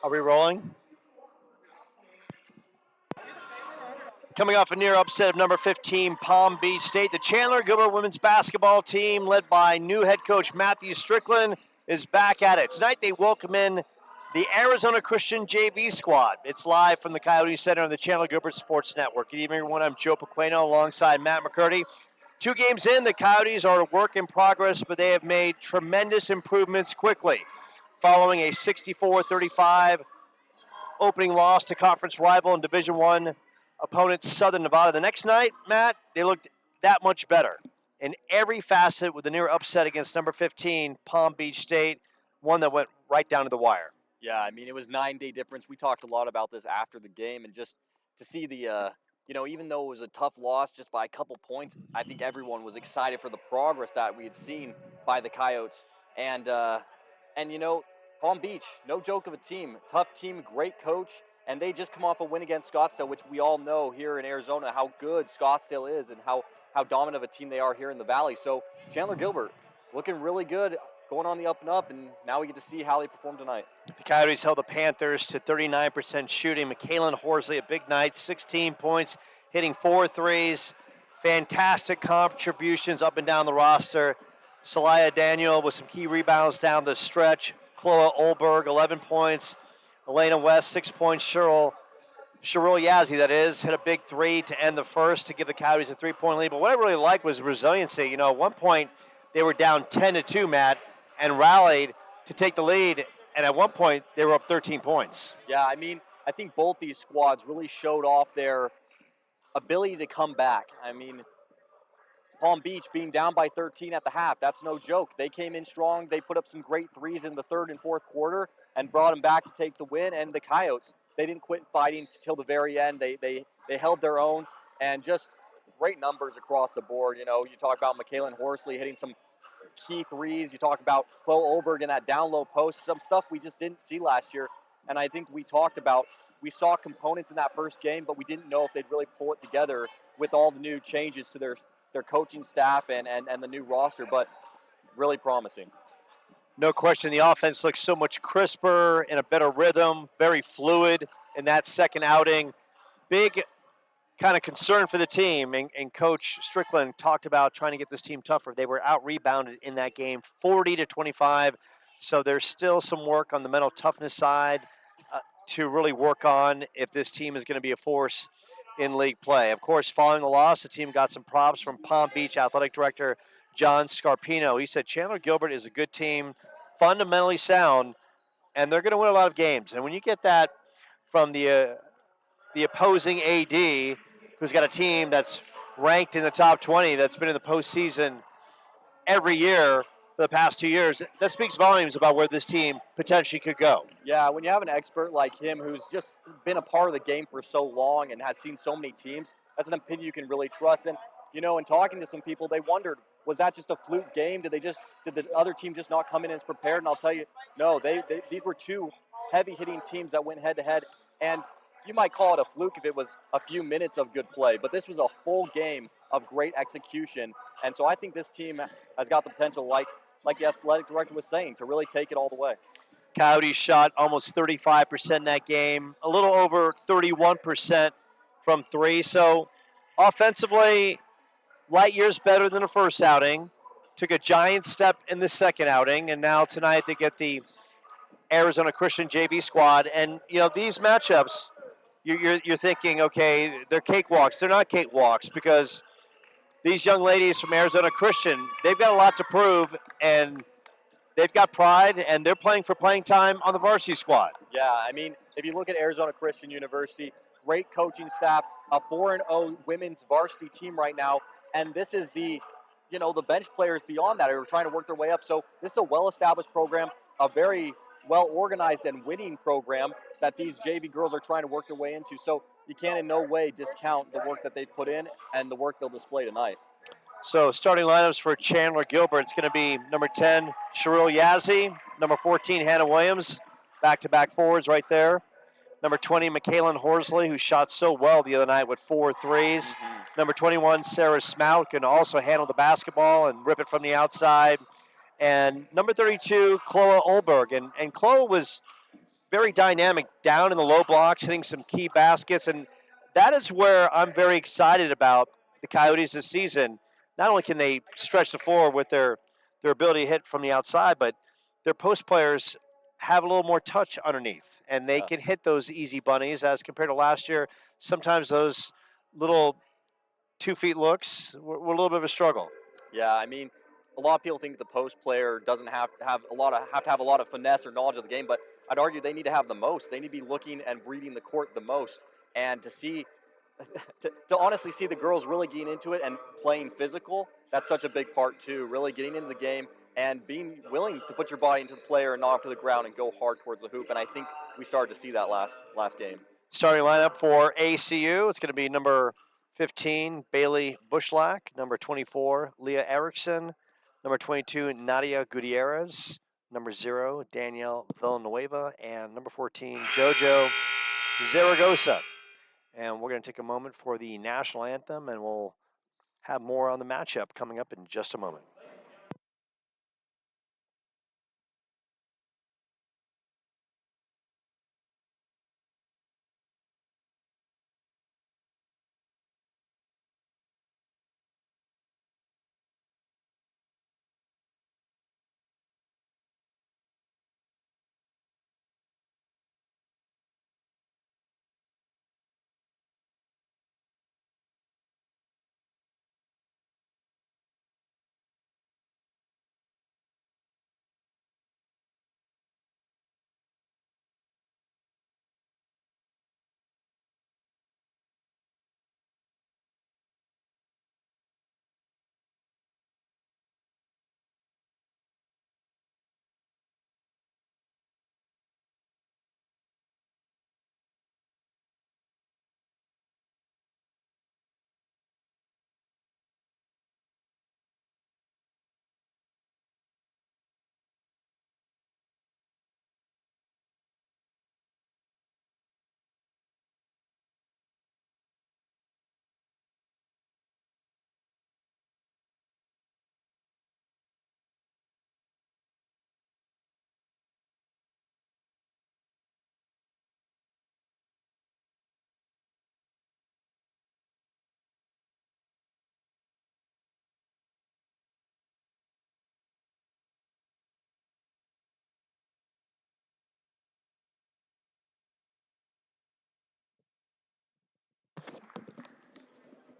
Are we rolling? Coming off a near upset of number 15, Palm Beach State, the Chandler-Gilbert women's basketball team, led by new head coach Matthew Strickland, is back at it. Tonight they welcome in the Arizona Christian JV squad. It's live from the Coyote Center on the Chandler-Gilbert Sports Network. Good evening, everyone. I'm Joe Pequeno alongside Matt McCurdy. 2 games in, the Coyotes are a work in progress, but they have made tremendous improvements quickly. Following a 64-35 opening loss to conference rival and Division I opponent Southern Nevada. The next night, Matt, they looked that much better in every facet with a near upset against number 15, Palm Beach State, one that went right down to the wire. Yeah, I mean, it was 9-day difference. We talked a lot about this after the game, and just to see the, even though it was a tough loss just by a couple points, I think everyone was excited for the progress that we had seen by the Coyotes. And Palm Beach, no joke of a team, tough team, great coach, and they just come off a win against Scottsdale, which we all know here in Arizona how good Scottsdale is and how dominant of a team they are here in the Valley. So Chandler-Gilbert looking really good, going on the up and up, and now we get to see how they perform tonight. The Coyotes held the Panthers to 39% shooting. McKaylin Horsley, a big night, 16 points, hitting 4 threes. Fantastic contributions up and down the roster. Salaya Daniel with some key rebounds down the stretch. Chloe Olberg, 11 points. Elena West, 6 points. Cheryl Yazzie, that is, hit a big 3 to end the first to give the Coyotes a 3-point lead. But what I really liked was resiliency. At one point they were down 10-2, Matt, and rallied to take the lead. And at one point they were up 13 points. Yeah, I mean, I think both these squads really showed off their ability to come back. I mean, Palm Beach being down by 13 at the half, that's no joke. They came in strong. They put up some great threes in the third and fourth quarter and brought them back to take the win. And the Coyotes, they didn't quit fighting till the very end. They held their own, and just great numbers across the board. You talk about McKaylin Horsley hitting some key threes. You talk about Chloe Olberg in that down low post, some stuff we just didn't see last year. And I think we saw components in that first game, but we didn't know if they'd really pull it together with all the new changes to their coaching staff and the new roster, but really promising. No question, the offense looks so much crisper, in a better rhythm, very fluid in that second outing. Big kind of concern for the team, and Coach Strickland talked about trying to get this team tougher. They were out-rebounded in that game, 40-25, so there's still some work on the mental toughness side to really work on if this team is going to be a force in league play. Of course, following the loss, the team got some props from Palm Beach Athletic Director John Scarpino. He said Chandler-Gilbert is a good team, fundamentally sound, and they're going to win a lot of games. And when you get that from the opposing AD, who's got a team that's ranked in the top 20, that's been in the postseason every year for the past 2 years, that speaks volumes about where this team potentially could go. Yeah, when you have an expert like him who's just been a part of the game for so long and has seen so many teams, that's an opinion you can really trust. And, in talking to some people, they wondered, was that just a fluke game? Did the other team just not come in as prepared? And I'll tell you, no, these were 2 heavy-hitting teams that went head-to-head. And you might call it a fluke if it was a few minutes of good play, but this was a full game of great execution. And so I think this team has got the potential, like the athletic director was saying, to really take it all the way. Coyotes shot almost 35% in that game, a little over 31% from 3. So offensively, light years better than the first outing. Took a giant step in the second outing, and now tonight they get the Arizona Christian JV squad. And, these matchups, you're thinking, okay, they're cakewalks. They're not cakewalks, because these young ladies from Arizona Christian, they've got a lot to prove, and they've got pride, and they're playing for playing time on the varsity squad. Yeah, I mean, if you look at Arizona Christian University, great coaching staff, a 4-0 women's varsity team right now, and this is the bench players beyond that who are trying to work their way up. So this is a well-established program, a very well-organized and winning program that these JV girls are trying to work their way into. So you can't in no way discount the work that they've put in and the work they'll display tonight. So starting lineups for Chandler-Gilbert, it's going to be number 10, Cheryl Yazzie, number 14, Hannah Williams, back-to-back forwards right there. Number 20, McKaylin Horsley, who shot so well the other night with 4 threes. Mm-hmm. Number 21, Sarah Smout, can also handle the basketball and rip it from the outside. And number 32, Chloe Olberg. And Chloe was very dynamic down in the low blocks, hitting some key baskets, and that is where I'm very excited about the Coyotes this season. Not only can they stretch the floor with their ability to hit from the outside, but their post players have a little more touch underneath, and they Yeah. can hit those easy bunnies as compared to last year. Sometimes those little 2 feet looks were a little bit of a struggle. Yeah, I mean, a lot of people think the post player doesn't have to have a lot of finesse or knowledge of the game, but I'd argue they need to have the most. They need to be looking and reading the court the most, and to see, to honestly see the girls really getting into it and playing physical. That's such a big part too. Really getting into the game and being willing to put your body into the player and knock to the ground and go hard towards the hoop. And I think we started to see that last game. Starting lineup for ACU, it's going to be number 15, Bailey Bushlack, number 24, Leah Erickson, number 22, Nadia Gutierrez, number 0, Danielle Villanueva, and number 14, JoJo Zaragoza. And we're going to take a moment for the national anthem, and we'll have more on the matchup coming up in just a moment.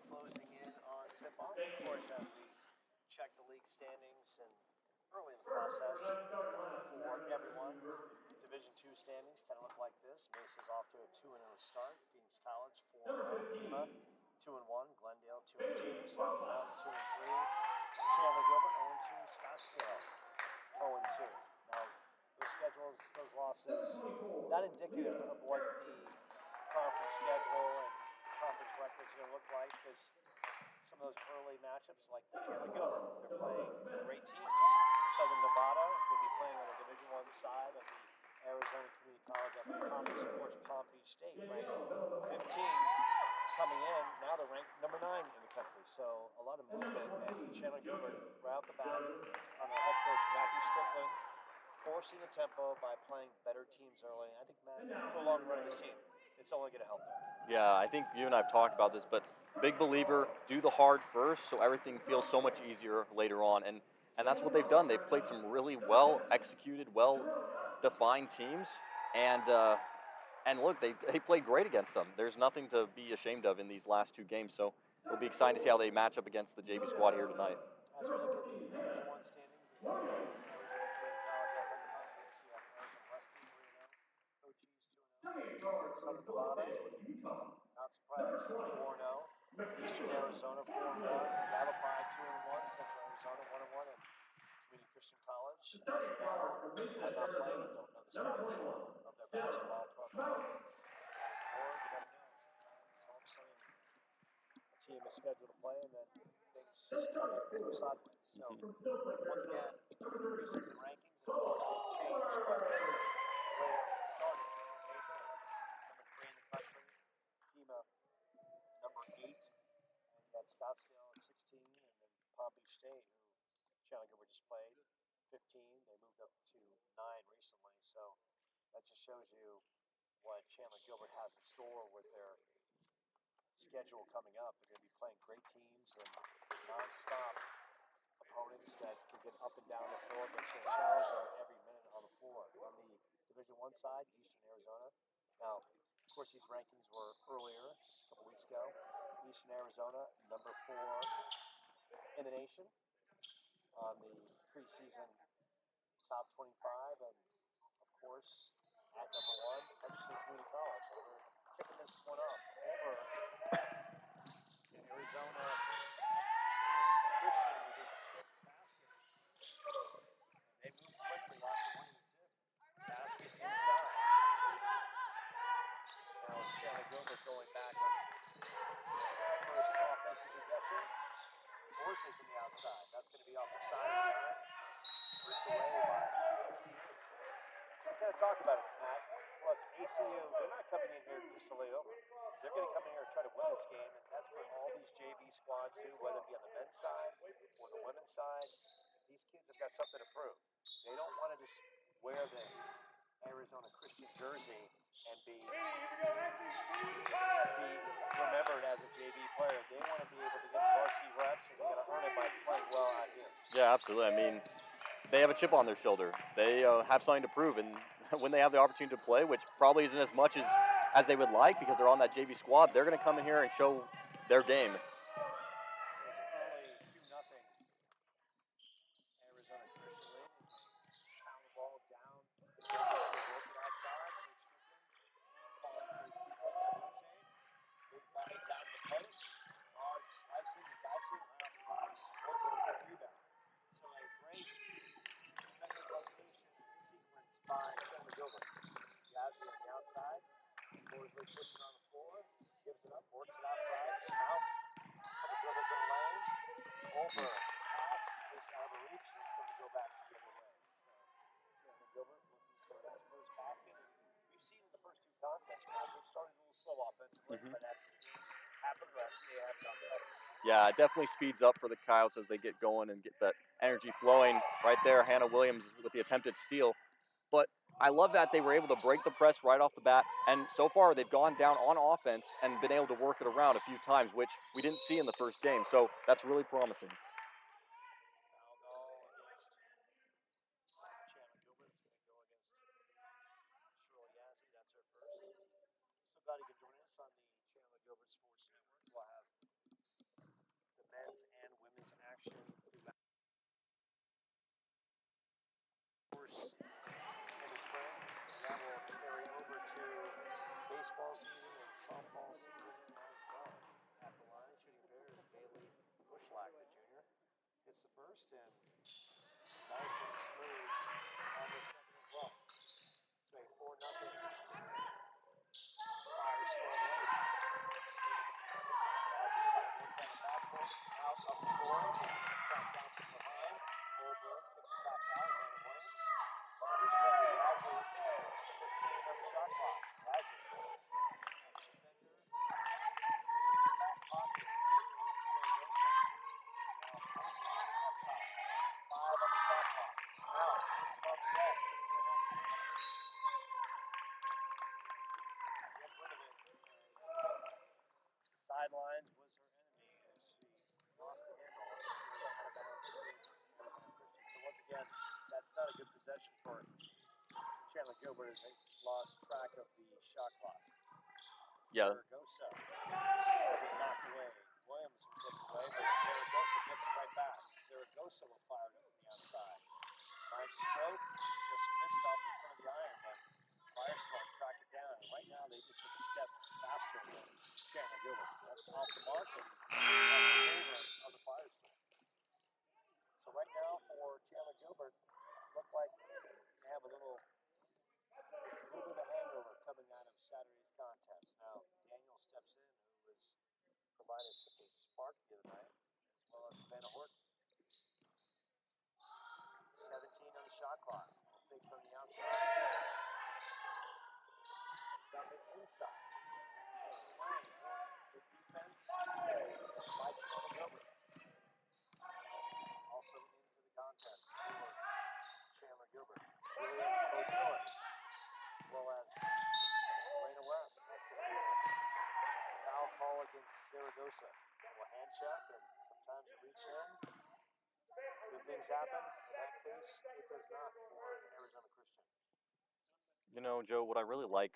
Closing in on tip-off, of course, as we check the league standings and early in the process for everyone. Division II standings kind of look like this. Mesa's off to a 2-0 start. Phoenix College 4-0. Pima 2-1. Glendale 2-2. South Mountain 2-3. Chandler-Gilbert 0-2. Scottsdale 0-2. Now, those schedules, those losses, not indicative of what the conference schedule and conference records are going to look like, because some of those early matchups, like for Chandler-Gilbert, they're playing great teams. Southern Nevada is going to be playing on the Division I side of the Arizona Community College Athletic Conference. Of course, Palm Beach State ranked 15 coming in. Now they're ranked number 9 in the country. So a lot of movement. And Chandler-Gilbert, right off the bat, on their head coach Matthew Strickland, forcing the tempo by playing better teams early. I think, Matt, for the long run of this team, it's only going to help them. Yeah, I think you and I have talked about this, but big believer, do the hard first so everything feels so much easier later on. And that's what they've done. They've played some really well executed, well defined teams. And look, they played great against them. There's nothing to be ashamed of in these last 2 games. So it'll be exciting to see how they match up against the JV squad here tonight. As we look at the Division I standings, Arizona Community College Athletic Conference, you have Arizona Western 3-0, Cochise 2-0, Southern Nevada, not surprised, 4-0, Eastern Arizona 4-1, Yavapai 2-1, Central Arizona 1-1, and Community Christian College, as of now, have not played and don't know the status of their basketball program. Or you never know, sometimes all of a sudden a team is scheduled to play and then things just kind of go sideways. So, once again, preseason rankings, and of course they've changed, but the way it started, Mesa, number 3 in the country, Pima, number 8, and you had Scottsdale at 16, and then Palm Beach State, who Chandler-Gilbert just played, 15. They moved up to 9 recently. So that just shows you what Chandler-Gilbert has in store with their schedule coming up. They're going to be playing great teams and non-stop opponents that can get up and down the floor, but it's going to challenge them every minute on the floor. On the Division I side, Eastern Arizona. Now, of course, these rankings were earlier, just a couple weeks ago. Eastern Arizona, number 4 in the nation on the preseason top 25, and of course, at number 1, Hutchinson Community College. So we're kicking this one off over Arizona Christian with a quick basket. They move quickly after winning the tip. Basket inside. Now it's Chandler-Gilbert going back on the first offensive possession. Forcing from the outside. That's going to be off the side of the line. Ripped away by ACU. So we kind of talk about it, Matt. Look, ACU, they're not coming in here just to lay over. They're going to come in here and try to win this game, and that's what all these JV squads do, whether it be on the men's side or the women's side. These kids have got something to prove. They don't want to just wear the Arizona Christian jersey and be remembered as a JV player. They want to be able to get varsity reps, and they're going to earn it by playing well out here. Yeah, absolutely. I mean, they have a chip on their shoulder. They have something to prove, and when they have the opportunity to play, which probably isn't as much as they would like because they're on that JV squad, they're going to come in here and show their game. It's early 2-0 Arizona Christian ladies. Pound the ball down. They work it outside. Calling for his defense. Big body down to the post. Hard slicing and dicing right off the box. Over a good rebound. So a great defensive rotation sequence by Chandler-Gilbert. Yazzie on the outside. Borsley puts it on the floor. Gives it up. Works it outside. Snout. Couple dribbles in the lane. Over. Pass. Just out of the reach. It's going to go back the other way. So Chandler-Gilbert looking for his first basket. We've seen in the first 2 contests, Matt, they've started a little slow offensively, but as the games have progressed, they have done better. Yeah, it definitely speeds up for the Coyotes as they get going and get that energy flowing. Right there, Hannah Williams with the attempted steal. But I love that they were able to break the press right off the bat. And so far, they've gone down on offense and been able to work it around a few times, which we didn't see in the first game. So that's really promising. Foul ball against Chandler-Gilbert. It's going to go against Shirley Yazzie. That's her first. So glad you could join us on the Chandler-Gilbert Sports Network. We'll have the men's and women's action throughout the course in the spring, and that will carry over to baseball season and softball season as well. At the line, shooting fair is Bailey Bushlack, the junior. Hits the first and nice and smooth on the second as well. It's a 4-0 Firestorm lead. As he tries to make that backcourt, out up the floor, back down from behind. Holbrook kicks it back out, Hannah Williams. Yazzie, 15 on the shot clock. Yazzie, as a defender, back pocket, Zaragoza. Now Spencer up top, 5 on the shot clock. Snout puts him on the deck. Get rid of it. Sidelines was her enemy as she lost the handle. Out of bounds. So once again, that's not a good possession for Chandler-Gilbert as they lost track of the shot clock. Yeah. Zaragoza has it knocked away. Williams will take it away, but Zaragoza gets it right back. Zaragoza will fire it from the outside. Nice stroke, just missed off in front of the iron, but Firestorm tracked it down. And right now, they just took a step faster than Chandler-Gilbert. That's off the mark and in favor of the Firestorm. So right now for Chandler-Gilbert, look like they have a little bit of a hangover coming out of Saturday's contest. Now, Daniel steps in, who was provided such a spark the other night, as well as Savannah Horton. 17 on the shot clock. Fake from the outside. Dump it inside. Good defense by Chandler-Gilbert. Also into the contest for Chandler-Gilbert. Julia Couture things happen. In that case, it does not for Arizona Christian. You know, Joe, what I really like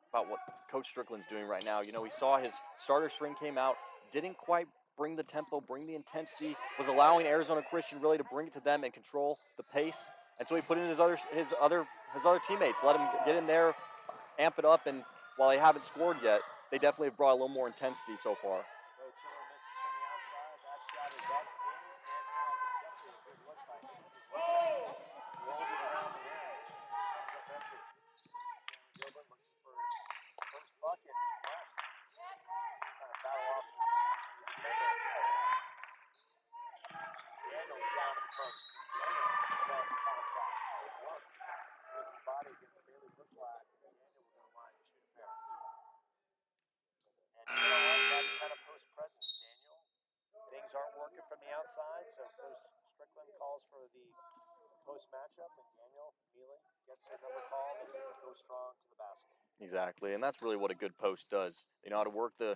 about what Coach Strickland's doing right now, you know, he saw his starter string came out, didn't quite bring the tempo, bring the intensity, was allowing Arizona Christian really to bring it to them and control the pace. And so he put in his other teammates, let them get in there, amp it up, and while they haven't scored yet, they definitely have brought a little more intensity so far. Tiller misses from the outside. That shot is up in and out. Definitely a good look by Chandler-Gilbert. Rolled it around the rim. Comes up empty. Chandler-Gilbert looking for his first bucket. West trying to foul off his defender. Daniel down in front. Daniel bad contact. Good look. Was his body against Bailey Bushlag. Daniel was on the line to shoot a pair. And you know what? That kind of post presence, Daniel. Things aren't working from the outside, so Coach Strickland calls for the post matchup, and Daniel Mealy gets their number called and goes strong to the basket. Exactly, and that's really what a good post does. You know how to work the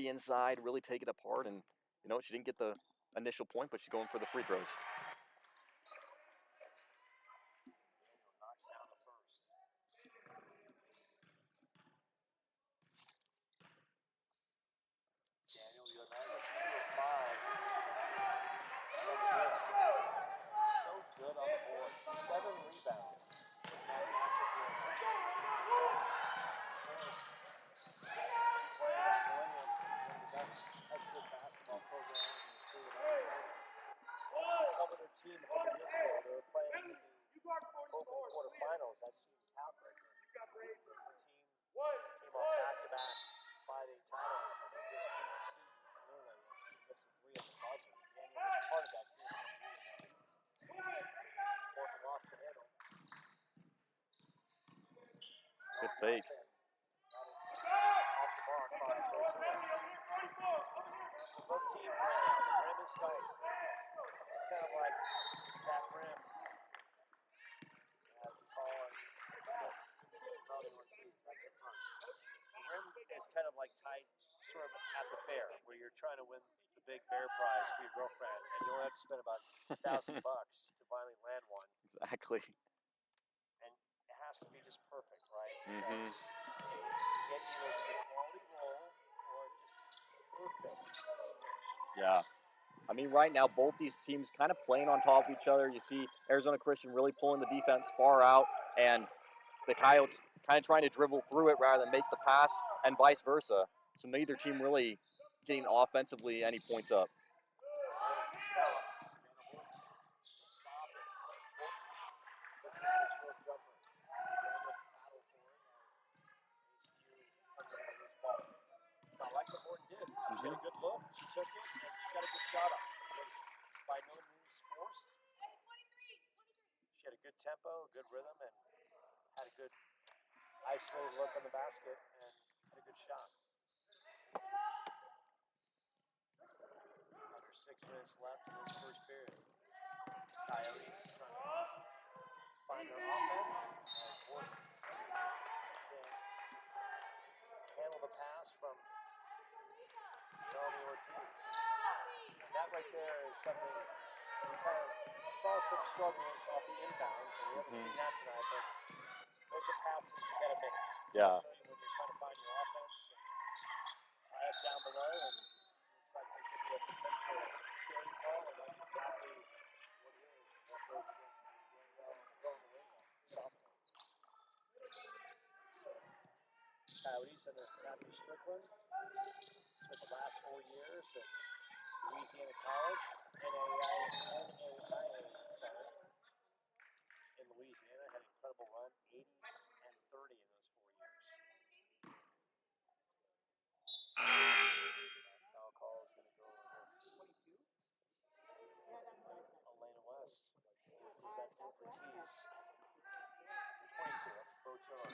inside, really take it apart, and you know she didn't get the initial point, but she's going for the free throws. Daniel knocks down the first. Daniel, you're now 2 of 5. So good on the board. 7 rebounds. In that matchup here. Playing at William, one of the best high school basketball programs in the state of Arizona. She covered their team a couple years ago. They were playing in the Open quarterfinals. I seen Catholic. And her team came off back-to-back 5A titles, and they just beat Seton. She missed a 3 at the buzzer. Daniel was part of that team. Morgan lost the handle. Good fake. That is off the mark by Coach Strickland. So both teams right now, the rim is tight. It's kind of like that rim. As we call it, probably Ortiz, that's your first. The rim is kind of like tight, sort of at the fair, where you're trying to win the big bear prize for your girlfriend, and you only have to spend about $1,000 to finally land one. Exactly. And it has to be just perfect, right? Mm-hmm. Because you get either the quality roll or just perfect smash. Yeah. I mean, right now, both these teams kind of playing on top of each other. You see Arizona Christian really pulling the defense far out, and the Coyotes kind of trying to dribble through it rather than make the pass, and vice versa. So neither team really getting offensively any points up. I like what Horton did. She had a good look. She took it, and she got a good shot up. It was by no means forced. She had a good tempo, a good rhythm, and had a good isolated look on the basket, and had a good shot. Under 6 minutes left in this first period. Coyotes trying to find their offense as Horton can handle the pass from Melanie Ortiz. And that right there is something we kind of saw some struggles off the inbounds, and we haven't seen that tonight, but those are passes you got to make. Yeah. Especially when you're trying to find your offense and tie it down below, and looks like there could be a potential carry call, and that's exactly what it is. That goes against Danielle going away sophomore. Coyotes under Matthew Strickland spent the last 4 years at Louisiana College, NAIA, in Louisiana, had an incredible run, 80 and 30 in those 4 years. Foul call is going to go against 22. Elena West. Is that Ortiz? 22, that's Bo Tiller.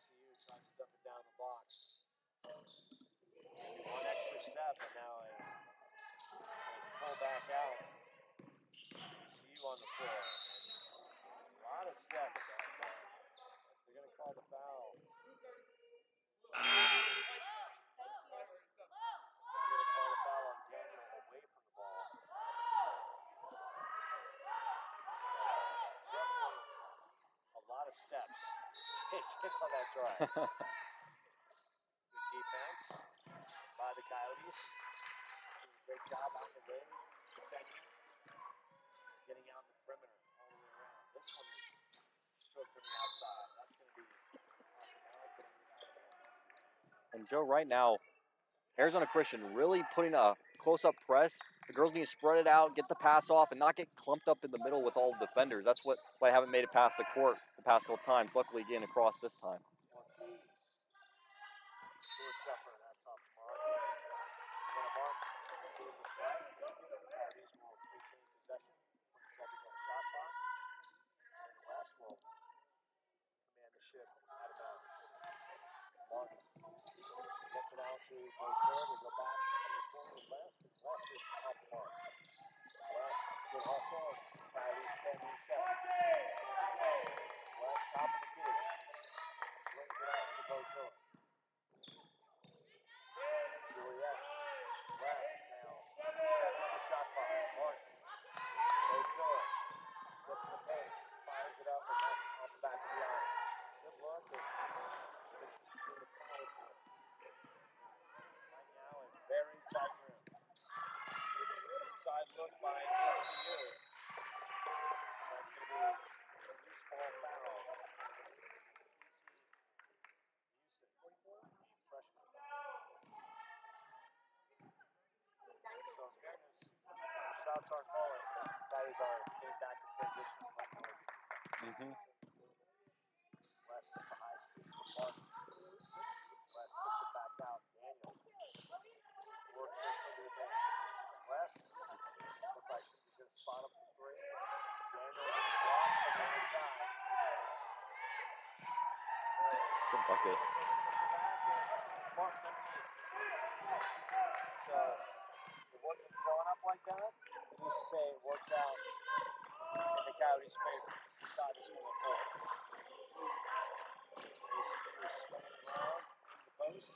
CU tries to dump it down the box. Maybe one extra step, and now a pull back out. CU on the floor. A lot of steps. They're going to call the foul. Get on that drive. Good defense by the Coyotes. Great job out in the wing, defending, getting out the perimeter all the way around. This one is stroked from the outside. That's going to be And Joe, right now, Arizona Christian really putting a close-up press. The girls need to spread it out, get the pass off, and not get clumped up in the middle with all the defenders. That's why I haven't made it past the court the past couple times. Luckily, getting across this time. Ortiz. Short jumper. That's off the mark. And Mark doing this right. Coyotes will retain possession. 20 seconds on the shot clock. And West will command the ship out of bounds. Mark gets it out to Voltaire. We go back to the corner of West. And West is off the mark. West, good hustle. Coyotes can reset. West, top of the key. Swings it out to Voltaire. Juliet. West now. 7 on the shot clock. Martin. Voltaire. Gets the paint. Fires it up, and that's off the back of the line. Good look. This is the power play. Right now, in very tight room. Inside look by ACU. That's going to be a loose ball foul. Music, freshman. So in fairness, shots aren't falling. Coyotes are getting back to transition. West with the high speed for Martin. West puts it back out. Daniel works it into the paint. West looks like she's going to spot him for 3. Daniel gets blocked from the inside. It's a bucket. Martin underneath. So it wasn't drawn up like that. It used to say it works out in the Coyotes' favor. We tied this one at 4. ACU is spinning around in the post.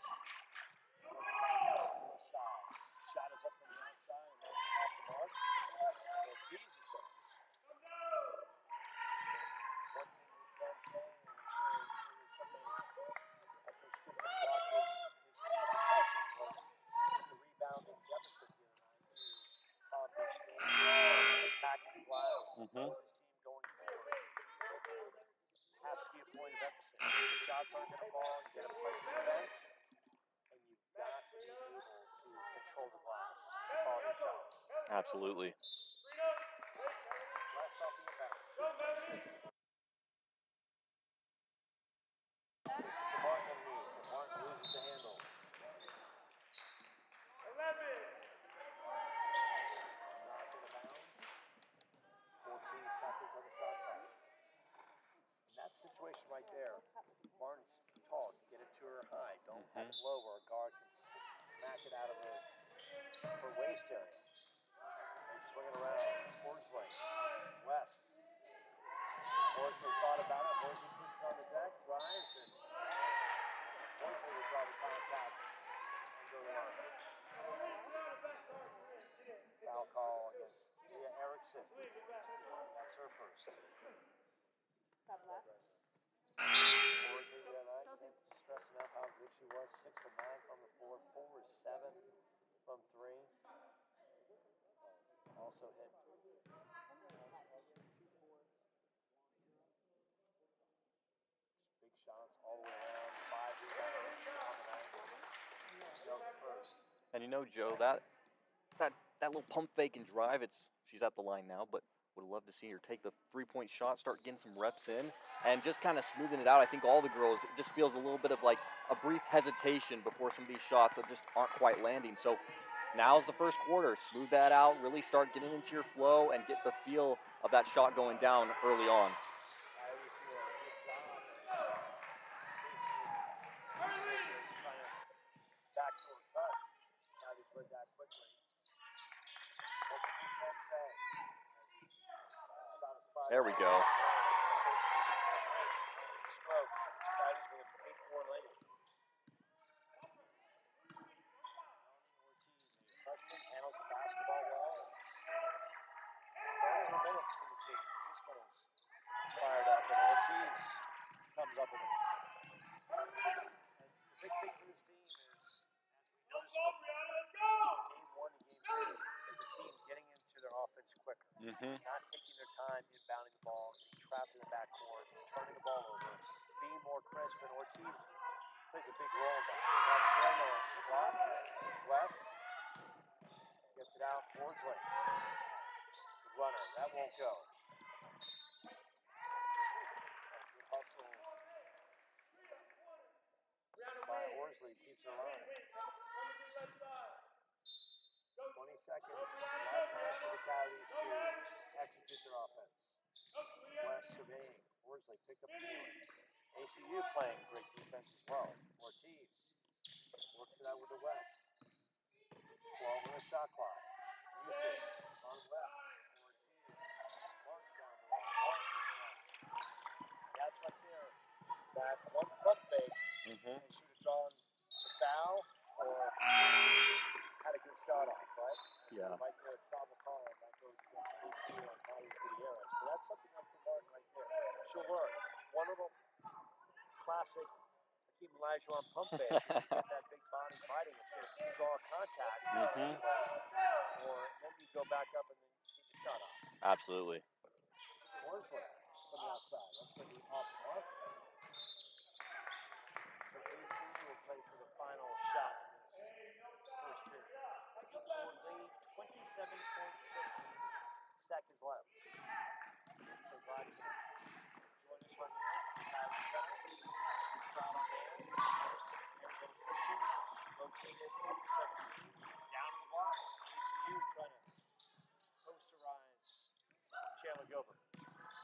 Side. Shot is up from the outside, and that's off the mark. Ortiz is there. One thing we can say, and I'm sure it was something that Coach Strickland brought to his team's attention, was the rebounding deficit the other night to Palm Beach State, attacking the glass, his team going forward. Has to be a point of emphasis. The shots aren't going to fall. You got to play defense, and you've got to be able to control the glass. Call your shots. Absolutely. Last off the inbounds. This is to Martin underneath. So Martin loses the handle. 11. Knocked into bounds. 14 seconds on the shot clock. In that situation right there, Martin's tall. You get it to her high. Don't have it low where a guard can smack it out of her waist area. They swing it around. Horsley. West. Horsley thought about it. Horsley puts it on the deck, drives, and Horsley will draw the contact and go to the line. Foul call against Leah Erickson. That's her first. Horsley the other night, can't stress enough how good she was. 6 of 9 from the floor, 4 of 7 from 3. Also hit. Big shots all the way around. 5 rebounds on the night. Nails it first. And you know, Joe, that little pump fake and drive, she's at the line now, but would love to see her take the 3-point shot, start getting some reps in, and just kind of smoothing it out. I think all the girls, it just feels a little bit of like a brief hesitation before some of these shots that just aren't quite landing. So now's the first quarter. Smooth that out, really start getting into your flow and get the feel of that shot going down early on. Backdoor cut. Now just read that quickly. There we go. Stroke. Coyotes with an 8-4 lead. Ortiz, a freshman, handles the basketball well. Early minutes for the team. This one is fired up, and Ortiz comes up with it. not taking their time inbounding the ball, getting trapped in the backcourt, turning the ball over, being more crisp, and Ortiz plays a big role in that. That's Daniel block. West gets it out. Horsley, the runner. That won't go. Good hustle by Horsley. Keeps it alive. 20 seconds. A lot of time for the Coyotes to execute their offense. West surveying. Horsley picked up the board. ACU playing great defense as well. Ortiz works it out with the West. 12 on the shot clock. Usage on left. Ortiz. Mark down below. That's right there. That one pump fake. And should have drawn the foul or had a good shot off, right? Yeah. Might get a travel call and that goes against ACU and Bobby Gutierrez. But that's something up for Martin right there. She'll learn. One little classic Hakeem Olajuwon pump fake. You get that big body fighting. It's going to draw contact. Or then you go back up and then keep the shot off. Absolutely. Horsley from the outside. That's going to be off the mark. So ACU will play for the final shot in this first period. For lead, 27.6 seconds left. So glad you could join us right here. Coyote Center. Crowd on hand. Arizona Christian, located 17, down in the box. ACU trying to posterize Chandler-Gilbert.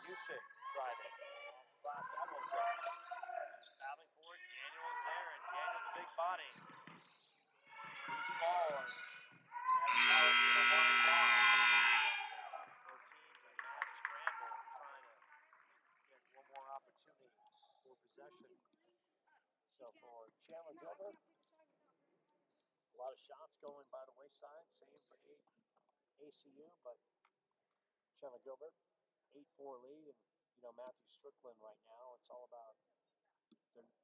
Usyk driving. Off the glass, that won't go. Just battling for it. Daniel is there, and Daniel, the big body. Loose ball, and Alex going to wind down. Both teams are not scramble, trying to get one more opportunity for possession. So for Chandler-Gilbert, a lot of shots going by the wayside. Same for ACU, but Chandler-Gilbert, 8-4 lead, and Matthew Strickland right now. It's all about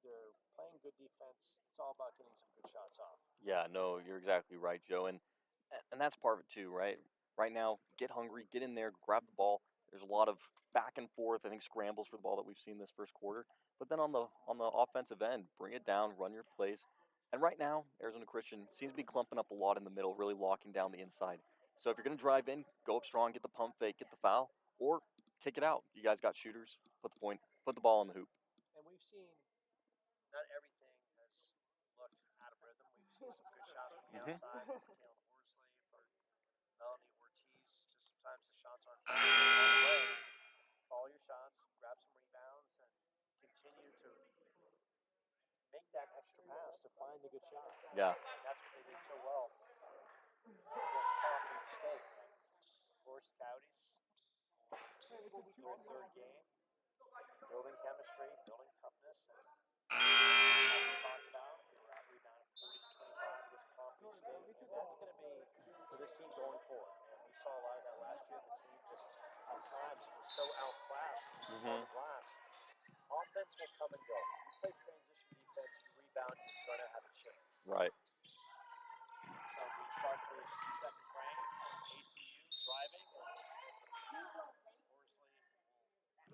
they're playing good defense. It's all about getting some good shots off. Yeah, no, you're exactly right, Joe, and that's part of it too, right? Right now, get hungry, get in there, grab the ball. There's a lot of back and forth, I think, scrambles for the ball that we've seen this first quarter. But then on the offensive end, bring it down, run your plays. And right now, Arizona Christian seems to be clumping up a lot in the middle, really locking down the inside. So if you're going to drive in, go up strong, get the pump fake, get the foul, or kick it out. You guys got shooters. Put the ball in the hoop. And we've seen not everything has looked out of rhythm. We've seen some good shots from the outside. Kalen Horsley for Melanie Ortiz. Just sometimes the shots aren't falling all the way. Follow your shots, grab some rebounds, and continue to make that extra pass to find the good shot. Yeah. And that's what they did so well against Palm Beach State. Of course, Coyotes, their third game, building chemistry, building toughness, and as we talked about, they were out rebounded 40-25 against Palm Beach State, and that's going to be for this team going forward. And we saw a lot of that last year. The team just at times was so outclassed on the glass. Offense will come and go. You play transition defense, you rebound, you're going to have a chance. Right. So we start this second frame. ACU driving. Horsley will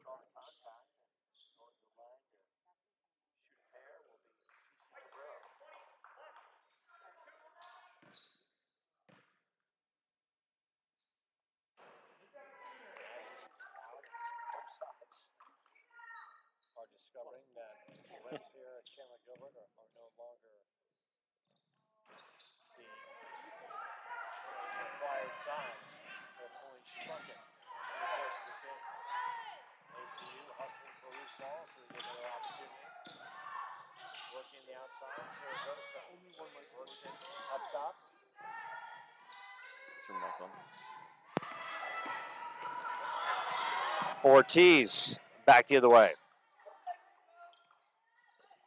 draw the contact and going to the line to shoot a pair will be CC Cabrera. Both sides are discovering that the legs here at Chandler-Gilbert are no longer the required size. They've only shrunk it in the course of this game. ACU hustling for loose ball, so they get another opportunity. Working the outside, Saragosa works it up top. Turn back on. Ortiz back the other way.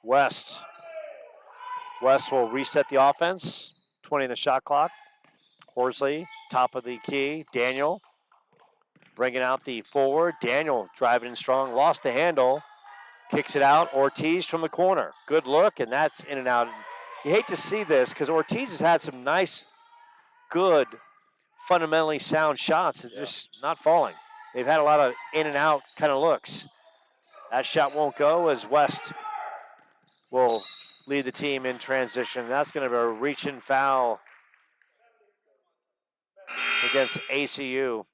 West will reset the offense. 20 in the shot clock. Horsley, top of the key. Daniel bringing out the forward. Daniel driving in strong. Lost the handle. Kicks it out. Ortiz from the corner. Good look, and that's in and out. You hate to see this because Ortiz has had some nice, good fundamentally sound shots. They're just not falling. They've had a lot of in and out kind of looks. That shot won't go as West will lead the team in transition. That's going to be a reach-in foul against ACU.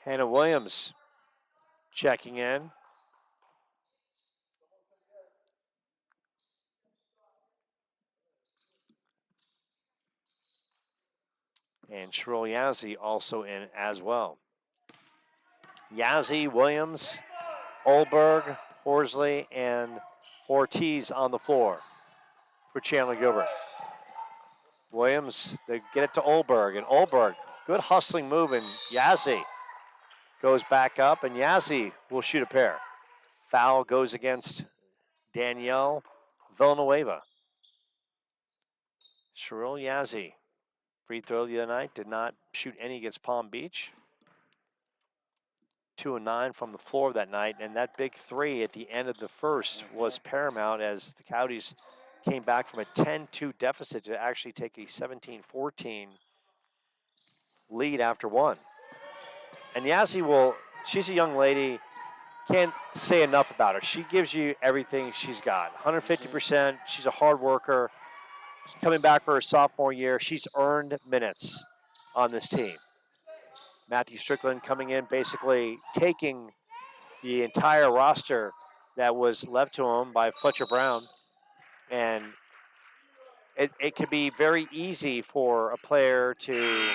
Hannah Williams checking in. And Cheryl Yazzie also in as well. Yazzie, Williams, Olberg, Horsley, and Ortiz on the floor for Chandler-Gilbert. Williams, they get it to Olberg, and Olberg, good hustling move, and Yazzie goes back up, and Yazzie will shoot a pair. Foul goes against Danielle Villanueva. Cheryl Yazzie, free throw the other night, did not shoot any against Palm Beach. 2 of 9 from the floor that night, and that big three at the end of the first was paramount as the Coyotes came back from a 10-2 deficit to actually take a 17-14 lead after one. And Yazzie she's a young lady, can't say enough about her. She gives you everything she's got, 150%. She's a hard worker. She's coming back for her sophomore year. She's earned minutes on this team. Matthew Strickland coming in, basically taking the entire roster that was left to him by Fletcher Brown. And it could be very easy for a player to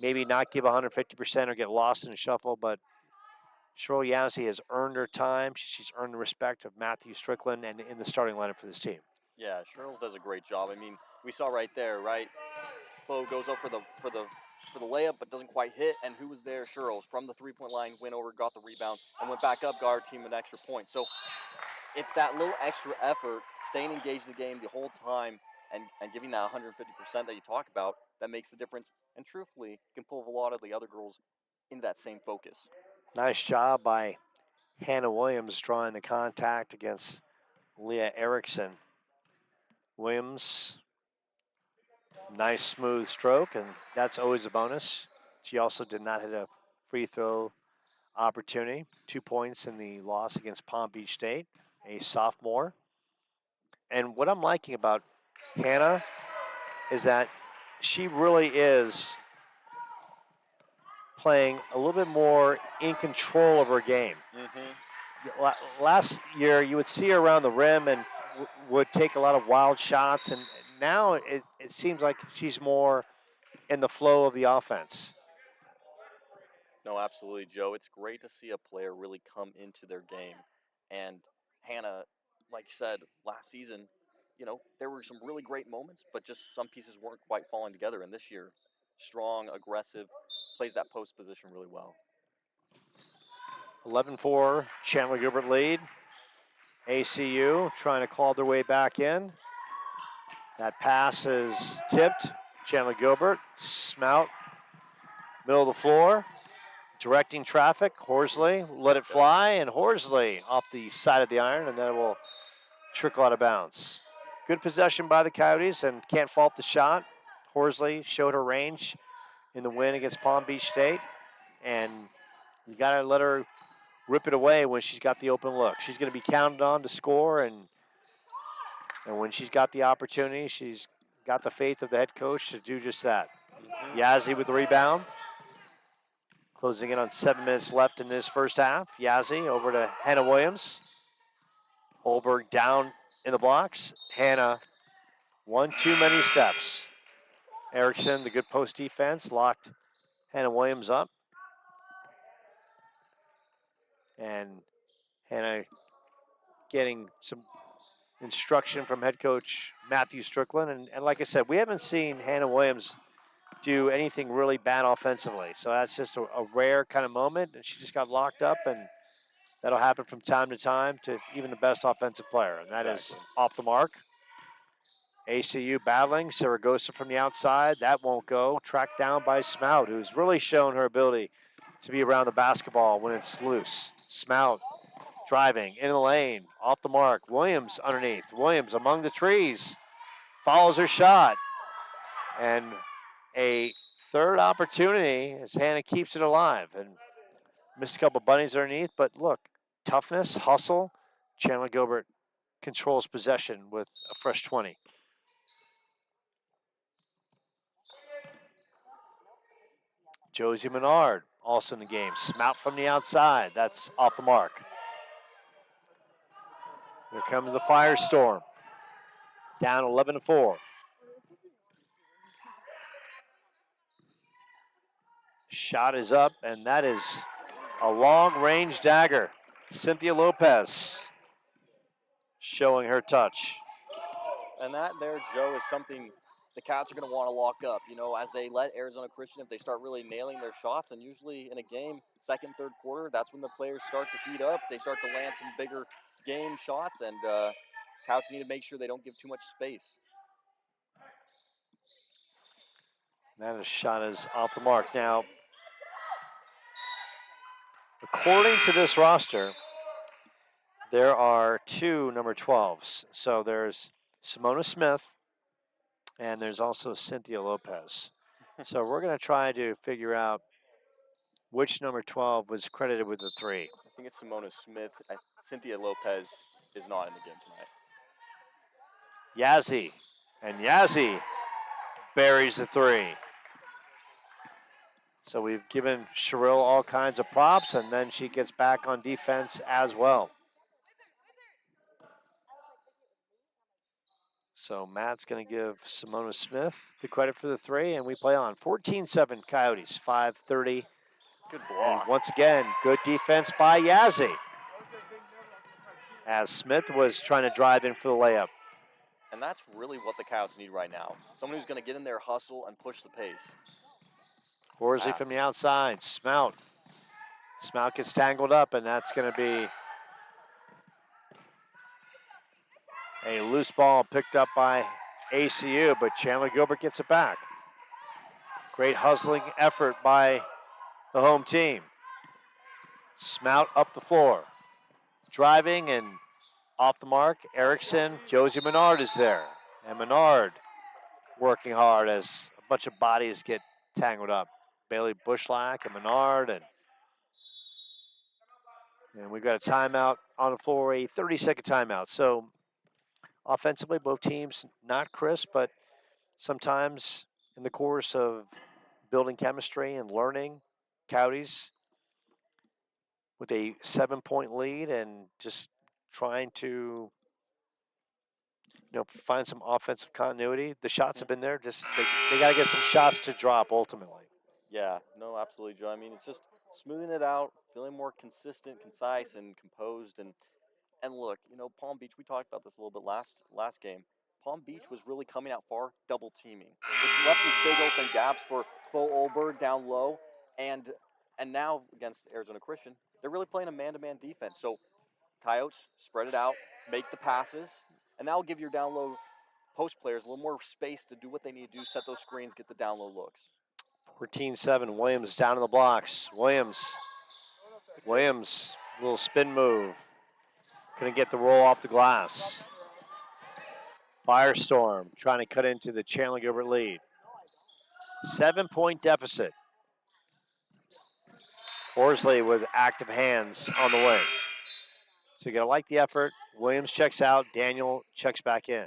maybe not give 150% or get lost in the shuffle, but Cheryl Yazzie has earned her time. She's earned the respect of Matthew Strickland and in the starting lineup for this team. Yeah, Cheryl does a great job. I mean, we saw right there, right? Flo goes up for the layup, but doesn't quite hit. And who was there? Cheryl from the three-point line, went over, got the rebound, and went back up, got our team an extra point. So it's that little extra effort, staying engaged in the game the whole time, and giving that 150% that you talk about, that makes the difference. And truthfully, can pull a lot of the other girls into that same focus. Nice job by Hannah Williams drawing the contact against Leah Erickson. Williams, nice smooth stroke, and that's always a bonus. She also did not hit a free throw opportunity. 2 points in the loss against Palm Beach State, a sophomore. And what I'm liking about Hannah is that she really is playing a little bit more in control of her game. Last year, you would see her around the rim and would take a lot of wild shots, and now it seems like she's more in the flow of the offense. No, absolutely, Joe. It's great to see a player really come into their game. And Hannah, like you said, last season, there were some really great moments, but just some pieces weren't quite falling together. And this year, strong, aggressive, plays that post position really well. 11-4, Chandler-Gilbert lead. ACU trying to claw their way back in. That pass is tipped. Chandler-Gilbert, Smout, middle of the floor, directing traffic. Horsley let it fly, and Horsley off the side of the iron, and then it will trickle out of bounds. Good possession by the Coyotes, and can't fault the shot. Horsley showed her range in the win against Palm Beach State, and you got to let her rip it away when she's got the open look. She's going to be counted on to score, and when she's got the opportunity, she's got the faith of the head coach to do just that. Yazzie with the rebound. Closing in on 7 minutes left in this first half. Yazzie over to Hannah Williams. Olberg down in the blocks. Hannah, one too many steps. Erickson, the good post defense, locked Hannah Williams up. And Hannah getting some instruction from head coach Matthew Strickland. And like I said, we haven't seen Hannah Williams do anything really bad offensively. So that's just a rare kind of moment. And she just got locked up, and that'll happen from time to time to even the best offensive player. And that is off the mark. ACU battling. Saragosa from the outside. That won't go. Tracked down by Smout, who's really shown her ability to be around the basketball when it's loose. Smout driving in the lane, off the mark. Williams underneath. Williams among the trees, follows her shot. And a third opportunity as Hannah keeps it alive. And missed a couple bunnies underneath, but look, toughness, hustle. Chandler-Gilbert controls possession with a fresh 20. Josie Menard also in the game. Smout from the outside. That's off the mark. Here comes the Firestorm. Down 11-4. Shot is up, and that is a long-range dagger. Cynthia Lopez showing her touch. And that there, Joe, is something the Cats are going to want to lock up. You know, as they let Arizona Christian, if they start really nailing their shots, and usually in a game, second, third quarter, that's when the players start to heat up. They start to land some bigger game shots, and Cats need to make sure they don't give too much space. That shot is off the mark. Now, according to this roster, there are two number 12s. So there's Simona Smith, and there's also Cynthia Lopez. So we're going to try to figure out which number 12 was credited with the 3. I think it's Simona Smith. Cynthia Lopez is not in the game tonight. Yazzie, and Yazzie buries the 3. So we've given Sherrill all kinds of props, and then she gets back on defense as well. So Matt's going to give Simona Smith the credit for the 3, and we play on. 14-7 Coyotes, 5:30. Good block. And once again, good defense by Yazzie, as Smith was trying to drive in for the layup. And that's really what the Coyotes need right now. Someone who's going to get in there, hustle, and push the pace. Horsley from the outside. Smout. Smout gets tangled up, and that's going to be a loose ball picked up by ACU, but Chandler-Gilbert gets it back. Great hustling effort by the home team. Smout up the floor. Driving and off the mark. Erickson, Josie Menard is there. And Menard working hard as a bunch of bodies get tangled up. Bailey Bushlack and Menard, and we've got a timeout on the floor, a 30-second timeout. So offensively, both teams not crisp, but sometimes in the course of building chemistry and learning, Coyotes with a 7-point lead and just trying to find some offensive continuity. The shots have been there. Just they got to get some shots to drop ultimately. Yeah, no, absolutely, Joe. I mean, it's just smoothing it out, feeling more consistent, concise, and composed. And look, Palm Beach, we talked about this a little bit last game. Palm Beach was really coming out far, double teaming, which left these big open gaps for Bo Olberg down low. And now against Arizona Christian, they're really playing a man-to-man defense. So Coyotes spread it out, make the passes, and that'll give your down low post players a little more space to do what they need to do, set those screens, get the down low looks. 14-7, Williams down in the blocks. Williams, little spin move. Couldn't get the roll off the glass. Firestorm trying to cut into the Chandler-Gilbert lead. 7-point deficit. Horsley with active hands on the wing. So you got to like the effort. Williams checks out. Daniel checks back in.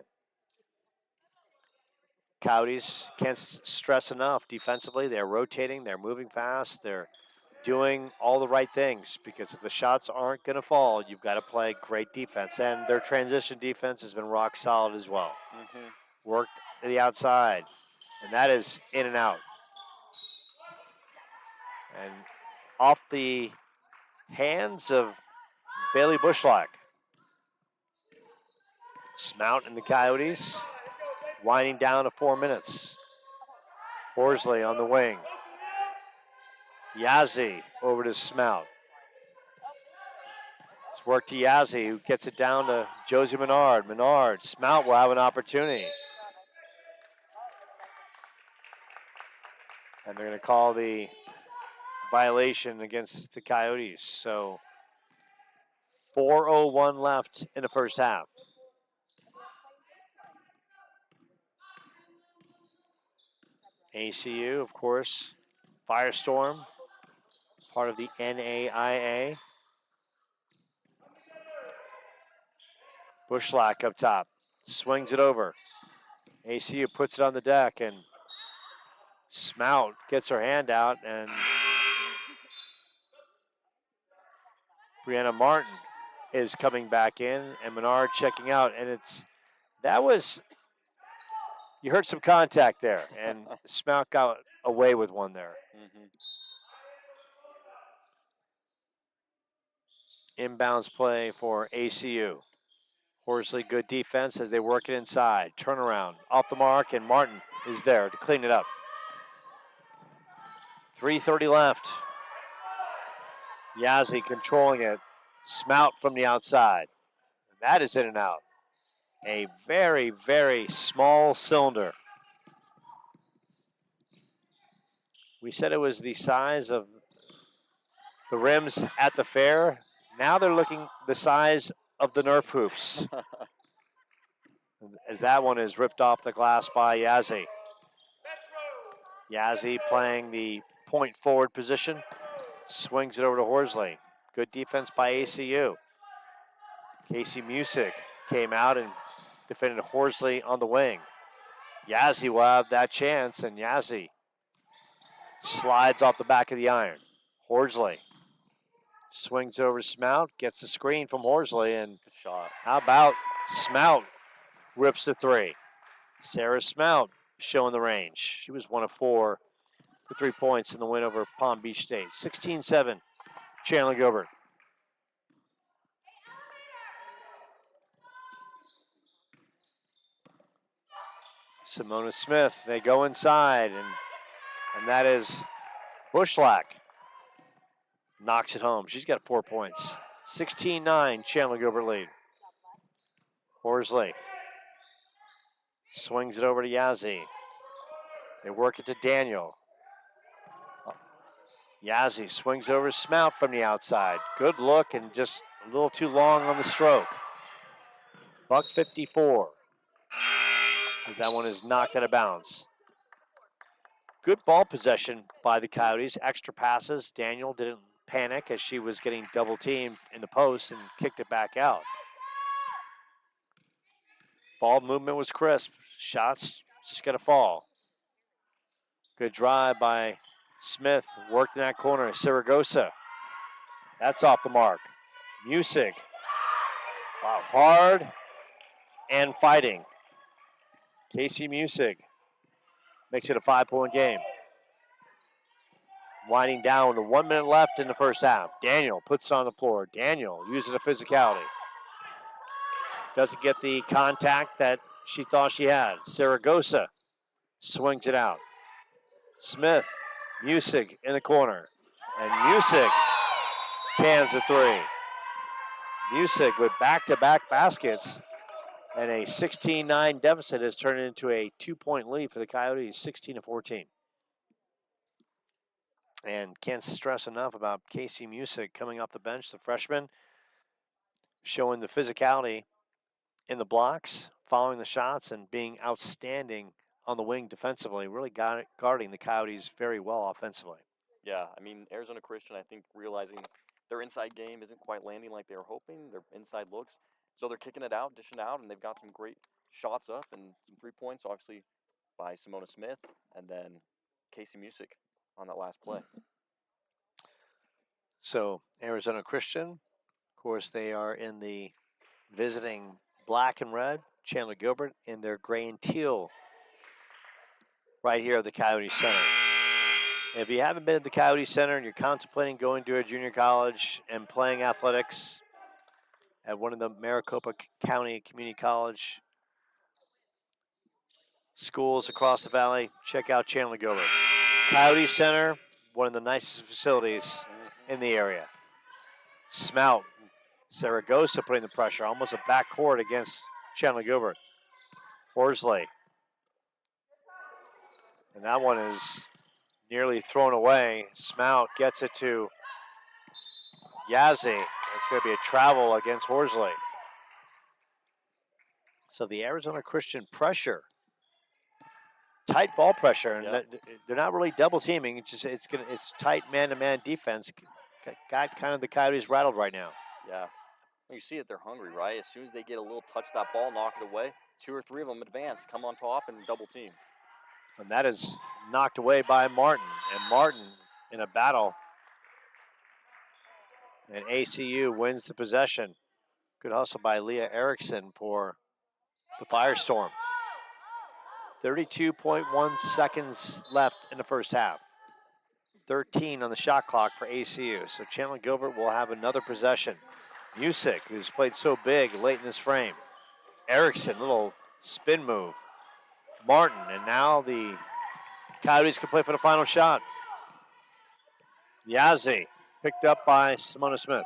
Coyotes can't stress enough defensively. They're rotating. They're moving fast. They're doing all the right things, because if the shots aren't going to fall, you've got to play great defense. And their transition defense has been rock solid as well. Worked to the outside, and that is in and out. And off the hands of Bailey Bushlack. Smout and the Coyotes winding down to 4 minutes. Horsley on the wing. Yazzie over to Smout. It's work to Yazzie, who gets it down to Josie Menard. Menard, Smout will have an opportunity. And they're going to call the violation against the Coyotes. So 4:01 left in the first half. ACU, of course, Firestorm, part of the NAIA. Bushlack up top, swings it over. ACU puts it on the deck, and Smout gets her hand out, and Brianna Martin is coming back in, and Menard checking out, and you heard some contact there, and Smout got away with one there. Inbounds play for ACU. Horsley, good defense as they work it inside. Turnaround, off the mark, and Martin is there to clean it up. 3:30 left. Yazzie controlling it. Smout from the outside. That is in and out. A very, very small cylinder. We said it was the size of the rims at the fair. Now they're looking the size of the Nerf hoops. As that one is ripped off the glass by Yazzie. Yazzie playing the point forward position. Swings it over to Horsley. Good defense by ACU. Casey Music came out and defended Horsley on the wing. Yazzie will have that chance, and Yazzie slides off the back of the iron. Horsley swings over to Smout, gets the screen from Horsley, and Good shot. how about Smout rips the three. Sarah Smout showing the range. She was 1 of 4 for 3 points in the win over Palm Beach State. 16-7, Chandler-Gilbert. Simona Smith, they go inside, and that is Bushlack. Knocks it home. She's got 4 points. 16-9, Chandler-Gilbert lead. Horsley swings it over to Yazzie. They work it to Daniel. Yazzie swings over to Smout from the outside. Good look and just a little too long on the stroke. Buck 54. As that one is knocked out of bounds. Good ball possession by the Coyotes. Extra passes. Daniel didn't panic as she was getting double teamed in the post and kicked it back out. Ball movement was crisp. Shots just got to fall. Good drive by Smith. Worked in that corner. Saragosa. That's off the mark. Music. Wow, hard and fighting. Casey Music makes it a 5-point game. Winding down to 1 minute left in the first half. Daniel puts it on the floor. Daniel uses the physicality. Doesn't get the contact that she thought she had. Saragosa swings it out. Smith, Music in the corner. And Music cans the three. Music with back-to-back baskets. And a 16-9 deficit has turned into a 2-point lead for the Coyotes, 16-14. And can't stress enough about Casey Music coming off the bench, the freshman, showing the physicality in the blocks, following the shots, and being outstanding on the wing defensively, really guarding the Coyotes very well offensively. Yeah, I mean, Arizona Christian, I think, realizing their inside game isn't quite landing like they were hoping, their inside looks. So they're kicking it out, dishing out, and they've got some great shots up and some 3 points, obviously, by Simona Smith and then Casey Music on that last play. So Arizona Christian, of course, they are in the visiting black and red. Chandler-Gilbert in their gray and teal right here at the Coyote Center. If you haven't been at the Coyote Center and you're contemplating going to a junior college and playing athletics at one of the Maricopa County Community College schools across the valley, check out Chandler-Gilbert. Coyote Center, one of the nicest facilities in the area. Smout, Saragosa putting the pressure, almost a backcourt against Chandler-Gilbert. Horsley. And that one is nearly thrown away. Smout gets it to Yazzie. It's going to be a travel against Horsley. So the Arizona Christian pressure, tight ball pressure, and they're not really double teaming. It's tight man-to-man defense. Got kind of the Coyotes rattled right now. Yeah. You see it, they're hungry, right? As soon as they get a little touch of that ball, knock it away, 2 or 3 of them advance, come on top, and double team. And that is knocked away by Martin. And Martin in a battle. And ACU wins the possession. Good hustle by Leah Erickson for the Firestorm. 32.1 seconds left in the first half. 13 on the shot clock for ACU. So Chandler-Gilbert will have another possession. Music, who's played so big late in this frame. Erickson, little spin move. Martin, and now the Coyotes can play for the final shot. Yazzie, picked up by Simona Smith.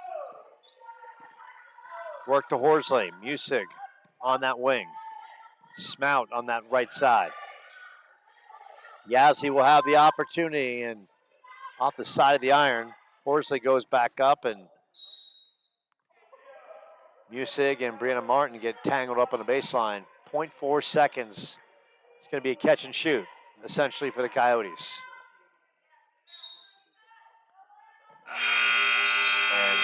Work to Horsley. Music on that wing. Smout on that right side. Yazzie will have the opportunity, and off the side of the iron, Horsley goes back up, and Music and Brianna Martin get tangled up on the baseline. 0.4 seconds. It's going to be a catch and shoot, essentially, for the Coyotes. And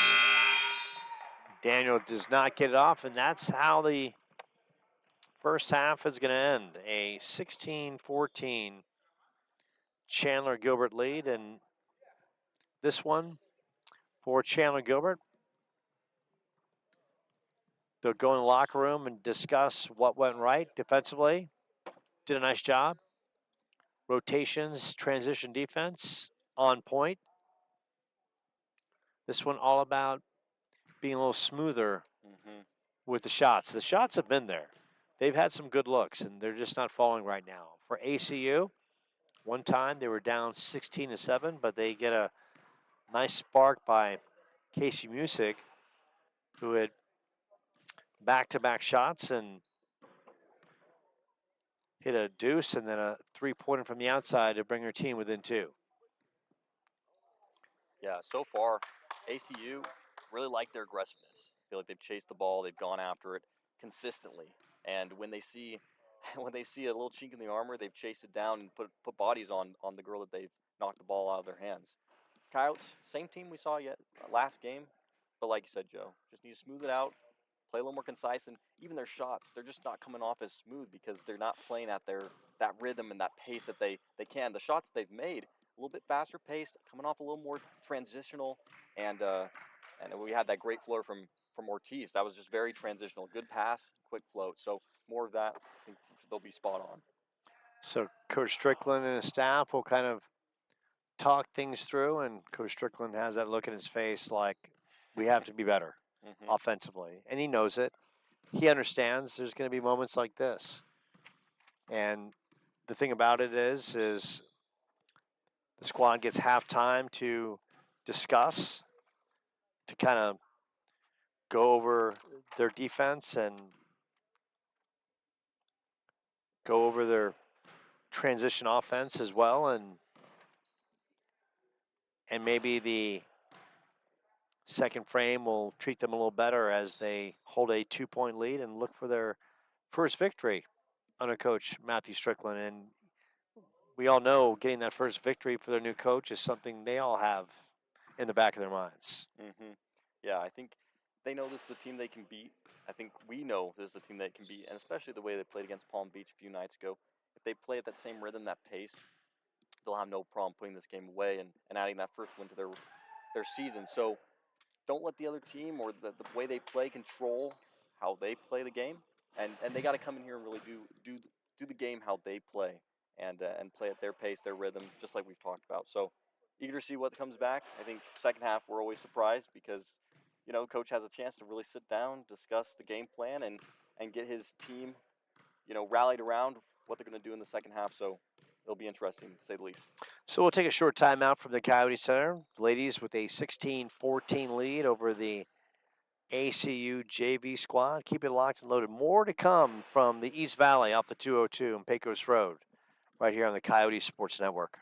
Daniel does not get it off, and that's how the first half is going to end. A 16-14 Chandler-Gilbert lead, and this one for Chandler-Gilbert, they'll go in the locker room and discuss what went right defensively. Did a nice job. Rotations, transition defense, on point. This one all about being a little smoother with the shots. The shots have been there. They've had some good looks, and they're just not falling right now. For ACU, one time they were down 16-7, but they get a nice spark by Casey Music, who had back-to-back shots and hit a deuce and then a three-pointer from the outside to bring her team within 2. Yeah, so far, ACU really like their aggressiveness. I feel like they've chased the ball, they've gone after it consistently. And when they see a little chink in the armor, they've chased it down and put bodies on the girl that they've knocked the ball out of their hands. Coyotes, same team we saw last game, but like you said, Joe, just need to smooth it out, play a little more concise, and even their shots, they're just not coming off as smooth because they're not playing at that rhythm and that pace that they can. The shots they've made, a little bit faster paced, coming off a little more transitional, and we had that great floor from Ortiz. That was just very transitional, good pass, quick float. So more of that, I think they'll be spot on. So Coach Strickland and his staff will kind of talk things through, and Coach Strickland has that look in his face like we have to be better offensively, and he knows it. He understands there's going to be moments like this, and the thing about it is the squad gets halftime to discuss, to kind of go over their defense and go over their transition offense as well, and maybe the second frame will treat them a little better as they hold a 2-point lead and look for their first victory under Coach Matthew Strickland. And we all know getting that first victory for their new coach is something they all have in the back of their minds. Yeah, I think they know this is a team they can beat. I think we know this is a team they can beat, and especially the way they played against Palm Beach a few nights ago. If they play at that same rhythm, that pace, they'll have no problem putting this game away and adding that first win to their season. So don't let the other team or the way they play control how they play the game. And they got to come in here and really do the game how they play and play at their pace, their rhythm, just like we've talked about. So eager to see what comes back. I think second half we're always surprised because, coach has a chance to really sit down, discuss the game plan, and get his team, rallied around what they're going to do in the second half. So it'll be interesting, to say the least. So we'll take a short timeout from the Coyote Center. Ladies with a 16-14 lead over the ACU JV squad. Keep it locked and loaded. More to come from the East Valley off the 202 and Pecos Road right here on the Coyote Sports Network.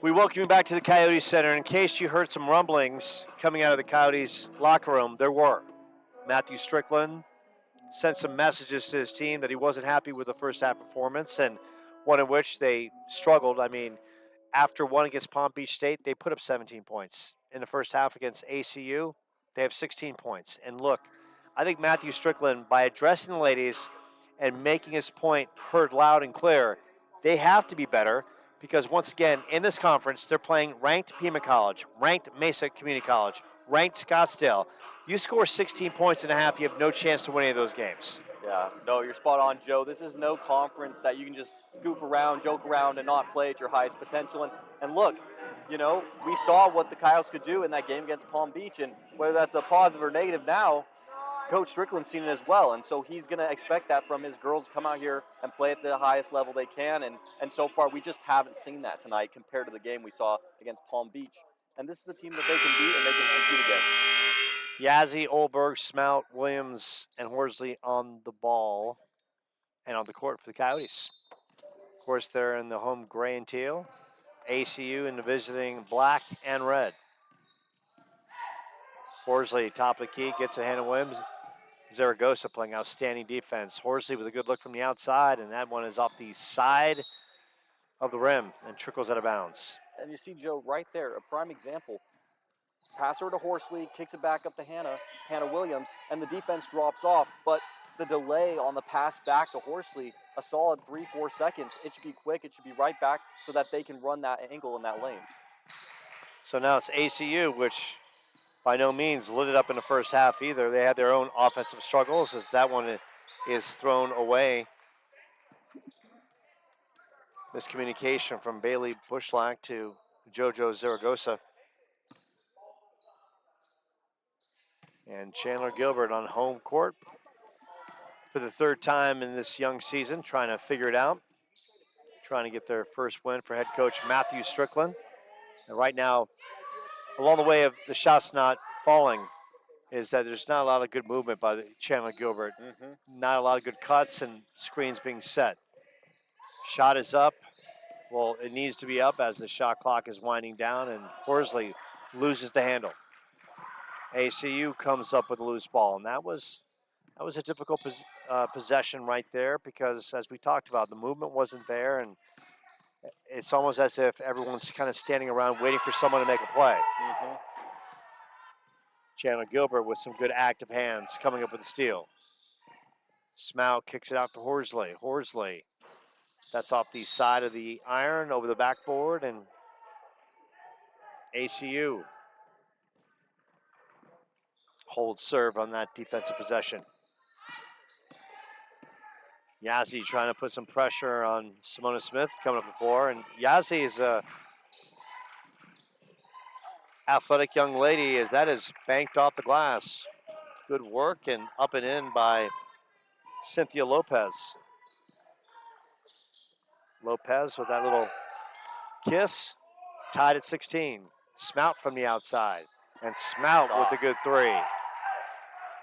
We welcome you back to the Coyote Center. In case you heard some rumblings coming out of the Coyotes locker room, there were. Matthew Strickland sent some messages to his team that he wasn't happy with the first half performance, and one in which they struggled. I mean, after one against Palm Beach State, they put up 17 points. In the first half against ACU, they have 16 points. And look, I think Matthew Strickland, by addressing the ladies and making his point heard loud and clear, they have to be better because, once again, in this conference, they're playing ranked Pima College, ranked Mesa Community College, ranked Scottsdale. You score 16 points and a half, you have no chance to win any of those games. Yeah, no, you're spot on, Joe. This is no conference that you can just goof around, joke around, and not play at your highest potential. And look, you know, we saw what the Coyotes could do in that game against Palm Beach, and whether that's a positive or negative now, Coach Strickland's seen it as well, and so he's going to expect that from his girls to come out here and play at the highest level they can, and so far we just haven't seen that tonight compared to the game we saw against Palm Beach. And this is a team that they can beat and they can compete against. Yazzie, Olberg, Smout, Williams, and Horsley on the ball and on the court for the Coyotes. Of course, they're in the home gray and teal. ACU in the visiting black and red. Horsley, top of the key, gets a hand of Williams. Zaragoza playing outstanding defense. Horsley with a good look from the outside, and that one is off the side of the rim and trickles out of bounds. And you see, Joe, right there, a prime example. Pass her to Horsley, kicks it back up to Hannah Williams, and the defense drops off. But the delay on the pass back to Horsley, a solid 3-4 seconds. It should be quick. It should be right back so that they can run that angle in that lane. So now it's ACU, which by no means lit it up in the first half either. They had their own offensive struggles as that one is thrown away. Miscommunication from Bailey Bushlack to JoJo Zaragoza. And Chandler-Gilbert on home court for the third time in this young season, trying to figure it out, trying to get their first win for head coach Matthew Strickland. And right now, along the way of the shots not falling, is that there's not a lot of good movement by Chandler-Gilbert. Not a lot of good cuts and screens being set. Shot is up. Well, it needs to be up as the shot clock is winding down, and Horsley loses the handle. ACU comes up with a loose ball, and that was a difficult possession right there because, as we talked about, the movement wasn't there, and it's almost as if everyone's kind of standing around waiting for someone to make a play. Chandler-Gilbert with some good active hands coming up with the steal. Smout kicks it out to Horsley. Horsley, that's off the side of the iron over the backboard, and ACU holds serve on that defensive possession. Yazzie trying to put some pressure on Simona Smith coming up the floor, and Yazzie is a athletic young lady as that is banked off the glass. Good work and up and in by Cynthia Lopez. Lopez with that little kiss, tied at 16. Smout from the outside, and Smout with the good three.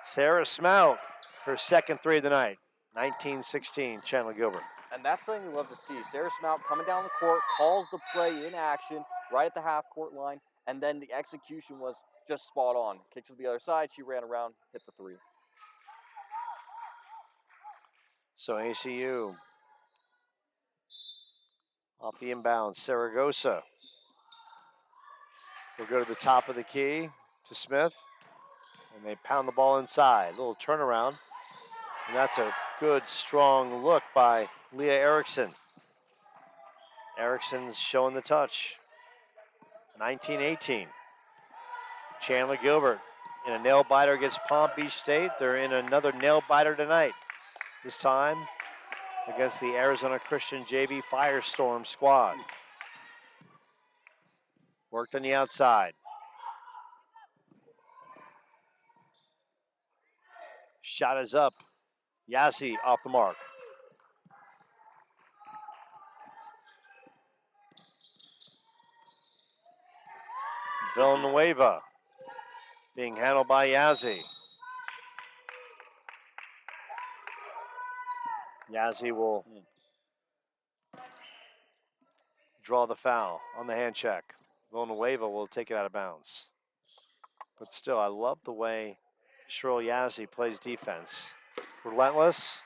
Sarah Smout, her second three of the night. 19-16, Chandler-Gilbert. And that's something we love to see. Sarah Smout coming down the court, calls the play in action right at the half-court line, and then the execution was just spot on. Kicks to the other side, she ran around, hit the three. So ACU off the inbound. Zaragoza will go to the top of the key to Smith, and they pound the ball inside. A little turnaround, and that's a good, strong look by Leah Erickson. Erickson's showing the touch. 19-18. Chandler-Gilbert in a nail-biter against Palm Beach State. They're in another nail-biter tonight. This time against the Arizona Christian JV Firestorm squad. Worked on the outside. Shot is up. Yazzie off the mark. Villanueva being handled by Yazzie. Yazzie will draw the foul on the hand check. Villanueva will take it out of bounds. But still, I love the way Cheryl Yazzie plays defense. Relentless.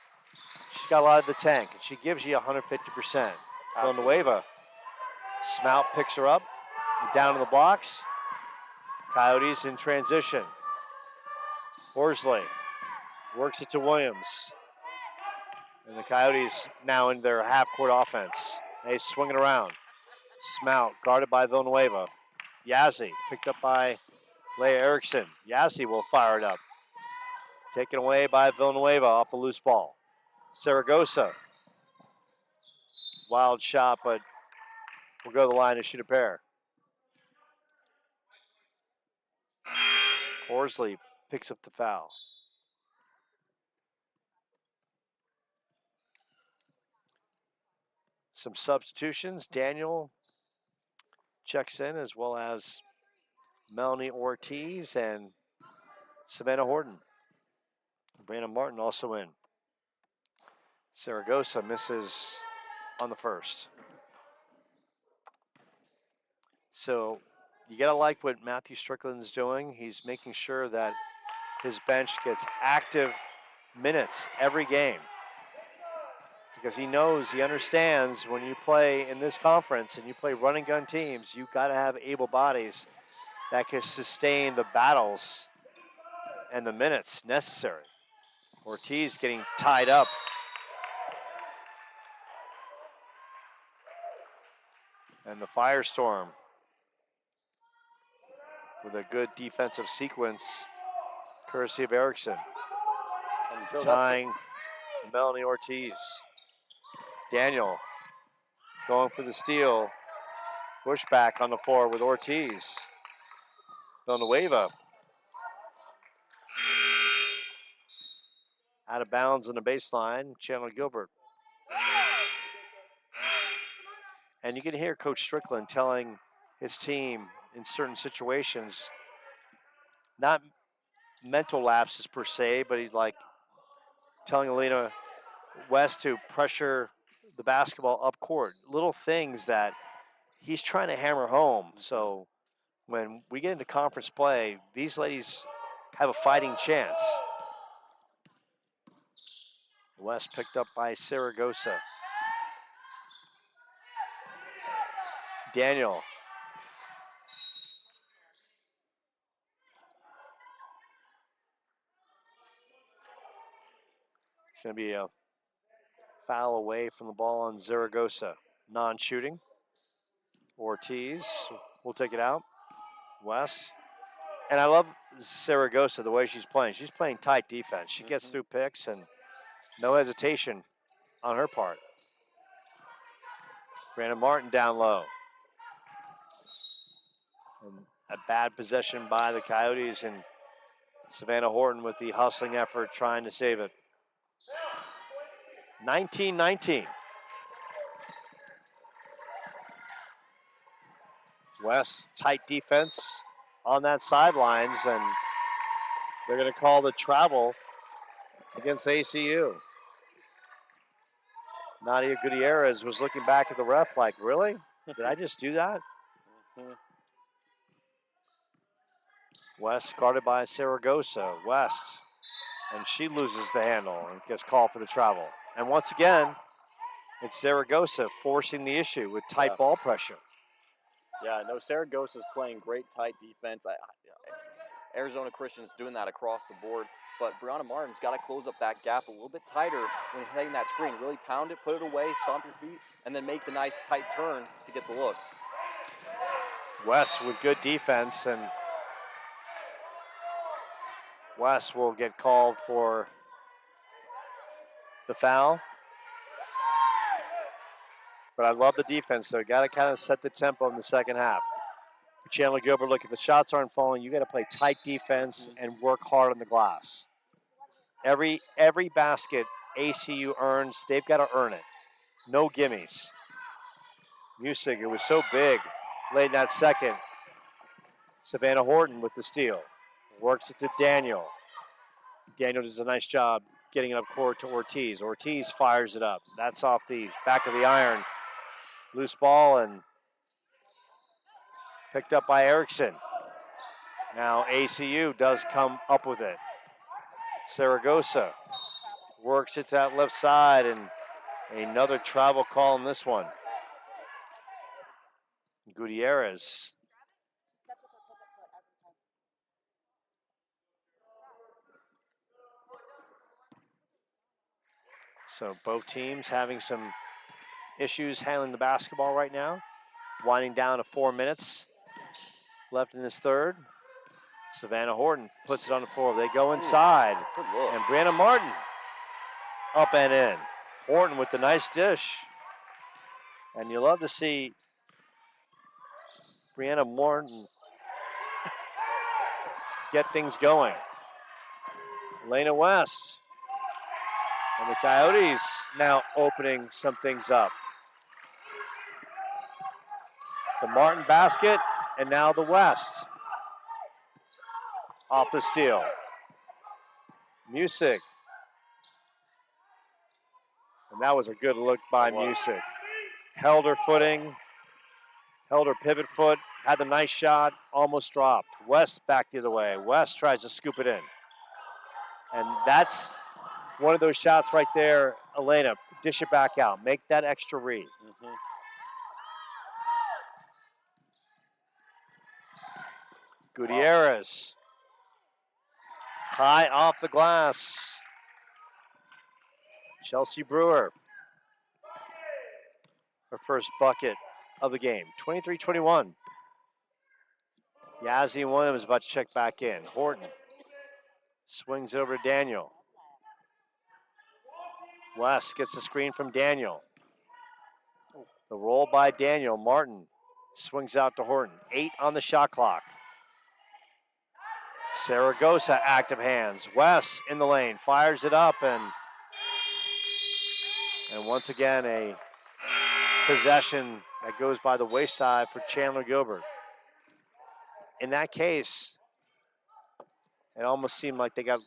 She's got a lot of the tank, and she gives you 150%. Villanueva. Smout picks her up, down in the box. Coyotes in transition. Horsley works it to Williams. And the Coyotes now in their half-court offense. They swing it around. Smout guarded by Villanueva. Yazzie picked up by Leah Erickson. Yazzie will fire it up. Taken away by Villanueva off the loose ball. Saragosa. Wild shot, but will go to the line to shoot a pair. Horsley picks up the foul. Some substitutions. Daniel checks in, as well as Melanie Ortiz and Savannah Horton. Brandon Martin also in. Saragosa misses on the first. So you gotta like what Matthew Strickland's doing. He's making sure that his bench gets active minutes every game, because he knows, he understands when you play in this conference and you play run and gun teams, you gotta have able bodies that can sustain the battles and the minutes necessary. Ortiz getting tied up. And the Firestorm with a good defensive sequence, courtesy of Erickson. And Joe, Tying Melanie Ortiz. Daniel going for the steal. Pushback on the floor with Ortiz. Villanueva. Out of bounds on the baseline, Chandler-Gilbert. And you can hear Coach Strickland telling his team in certain situations, not mental lapses per se, but he's like telling Alina West to pressure the basketball up court. Little things that he's trying to hammer home. So when we get into conference play, these ladies have a fighting chance. West picked up by Saragosa. Daniel. It's going to be a foul away from the ball on Zaragoza. Non-shooting. Ortiz will take it out. West. And I love Saragosa, the way she's playing. She's playing tight defense. She gets through picks and no hesitation on her part. Brandon Martin down low. And a bad possession by the Coyotes, and Savannah Horton with the hustling effort trying to save it. 19-19. West, tight defense on that sidelines, and they're going to call the travel against ACU. Nadia Gutierrez was looking back at the ref like, really? Did I just do that? West guarded by Saragosa. West, and she loses the handle and gets called for the travel. And once again, it's Saragosa forcing the issue with tight ball pressure. Yeah, no, Saragosa's playing great tight defense. Arizona Christian's doing that across the board, but Brianna Martin's got to close up that gap a little bit tighter when hitting that screen. Really pound it, put it away, stomp your feet, and then make the nice tight turn to get the look. West with good defense, and West will get called for the foul. But I love the defense, so you got to kind of set the tempo in the second half. Chandler-Gilbert, look, if the shots aren't falling, you got to play tight defense and work hard on the glass. Every basket ACU earns, they've got to earn it. No gimmies. Music, it was so big late in that second. Savannah Horton with the steal. Works it to Daniel. Daniel does a nice job getting it up court to Ortiz. Ortiz fires it up. That's off the back of the iron. Loose ball, and Picked up by Erickson. Now ACU does come up with it. Saragosa works it to that left side, and another travel call in this one. Gutierrez. So both teams having some issues handling the basketball right now. Winding down to 4 minutes left in this third. Savannah Horton puts it on the floor. They go inside. Good look. And Brianna Martin up and in. Horton with the nice dish. And you love to see Brianna Martin get things going. Elena West. And the Coyotes now opening some things up. The Martin basket, and now the West. Off the steal. Music. And that was a good look by Music. Held her footing, held her pivot foot, had the nice shot, almost dropped. West back the other way. West tries to scoop it in. And that's one of those shots right there, Elena. Dish it back out. Make that extra read. Mm-hmm. Gutierrez. High off the glass. Chelsea Brewer. Her first bucket of the game. 23-21. Yazzie and Williams about to check back in. Horton swings it over to Daniel. West gets the screen from Daniel. The roll by Daniel. Martin swings out to Horton. 8 on the shot clock. Saragosa, active hands. West in the lane, fires it up, and once again a possession that goes by the wayside for Chandler-Gilbert. In that case, it almost seemed like they got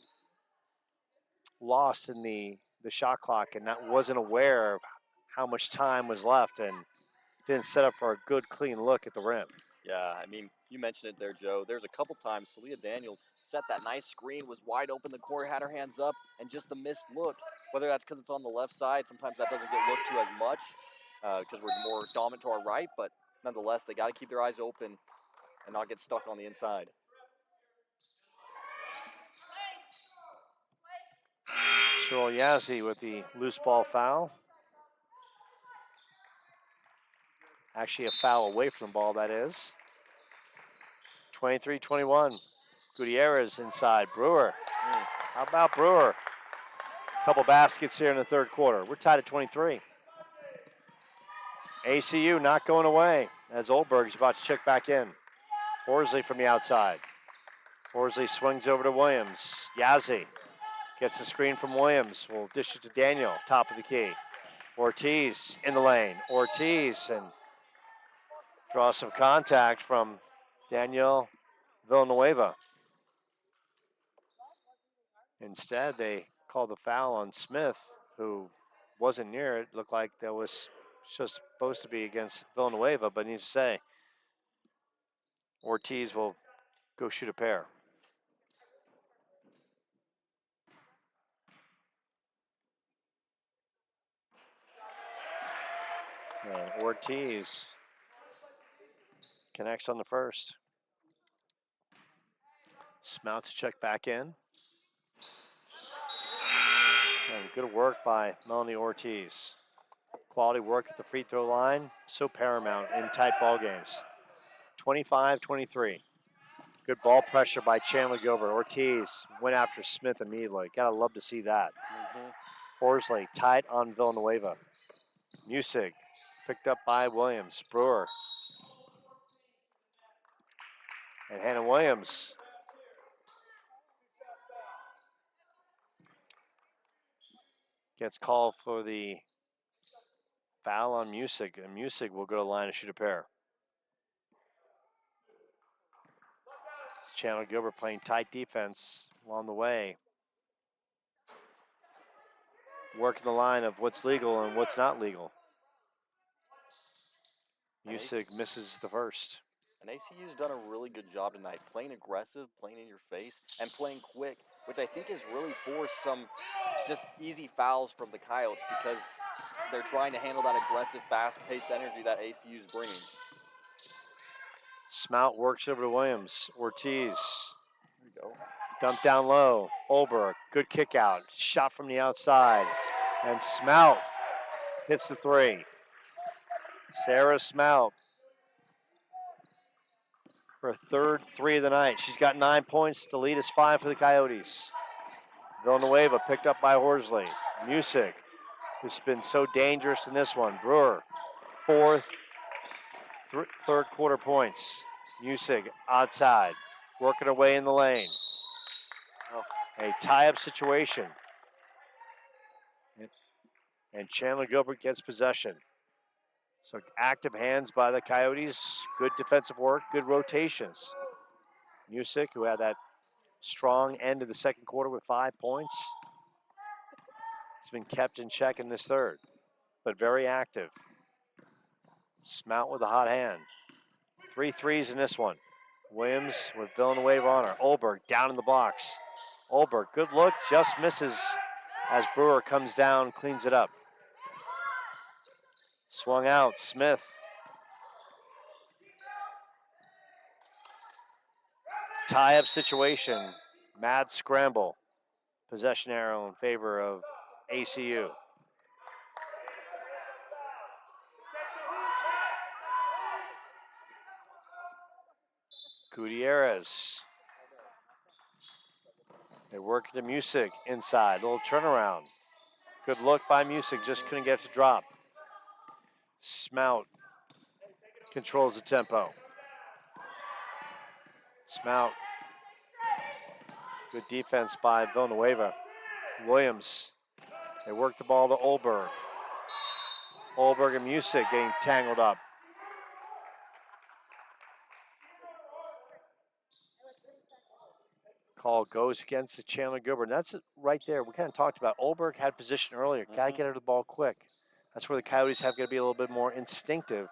lost in the shot clock and wasn't aware of how much time was left and didn't set up for a good, clean look at the rim. Yeah, I mean, you mentioned it there, Joe. There's a couple times Talia Daniels set that nice screen, was wide open, the corner, had her hands up, and just the missed look, whether that's because it's on the left side, sometimes that doesn't get looked to as much because we're more dominant to our right, but nonetheless, they got to keep their eyes open and not get stuck on the inside. Cheryl Yazzie with the loose ball foul. Actually a foul away from the ball, that is. 23-21. Gutierrez inside. Brewer. How about Brewer? Couple baskets here in the third quarter. We're tied at 23. ACU not going away as Oldberg's about to check back in. Horsley from the outside. Horsley swings over to Williams. Yazzie gets the screen from Williams. Will dish it to Daniel, top of the key. Ortiz in the lane. Ortiz, and draw some contact from Daniel Villanueva. Instead, they called the foul on Smith, who wasn't near it. Looked like that was just supposed to be against Villanueva, but needs to say, Ortiz will go shoot a pair. And Ortiz connects on the first. Smout to check back in. And good work by Melanie Ortiz. Quality work at the free throw line, so paramount in tight ball games. 25-23. Good ball pressure by Chandler-Gilbert. Ortiz went after Smith immediately. Gotta love to see that. Horsley tight on Villanueva. Music picked up by Williams. Brewer. And Hannah Williams. Gets called for the foul on Music, and Music will go to the line and shoot a pair. Chandler-Gilbert playing tight defense along the way. Working the line of what's legal and what's not legal. Music misses the first. And ACU's done a really good job tonight, playing aggressive, playing in your face, and playing quick, which I think has really forced some just easy fouls from the Coyotes because they're trying to handle that aggressive, fast-paced energy that ACU's bringing. Smout works over to Williams. Ortiz. There you go. Dump down low. Olberg, good kick out. Shot from the outside. And Smout hits the three. Sarah Smout. Her third three of the night. She's got 9 points. The lead is 5 for the Coyotes. Villanueva picked up by Horsley. Music, who's been so dangerous in this one. Brewer, third quarter points. Music outside, working away in the lane. Oh. A tie-up situation. And Chandler-Gilbert gets possession. So active hands by the Coyotes. Good defensive work, good rotations. Music, who had that strong end of the second quarter with 5 points. He's been kept in check in this third, but very active. Smout with a hot hand. 3 threes in this one. Williams with Villanueva on her. Olberg down in the box. Olberg, good look, just misses as Brewer comes down, cleans it up. Swung out, Smith. Tie-up situation, mad scramble. Possession arrow in favor of ACU. Gutierrez. They work the Music inside, little turnaround. Good look by Music, just couldn't get it to drop. Smout controls the tempo. Smout. Good defense by Villanueva. Williams. They work the ball to Olberg. Olberg and Music getting tangled up. Call goes against the Chandler-Gilbert. That's it right there. We kind of talked about Olberg had position earlier. Got to get her the ball quick. That's where the Coyotes have got to be a little bit more instinctive.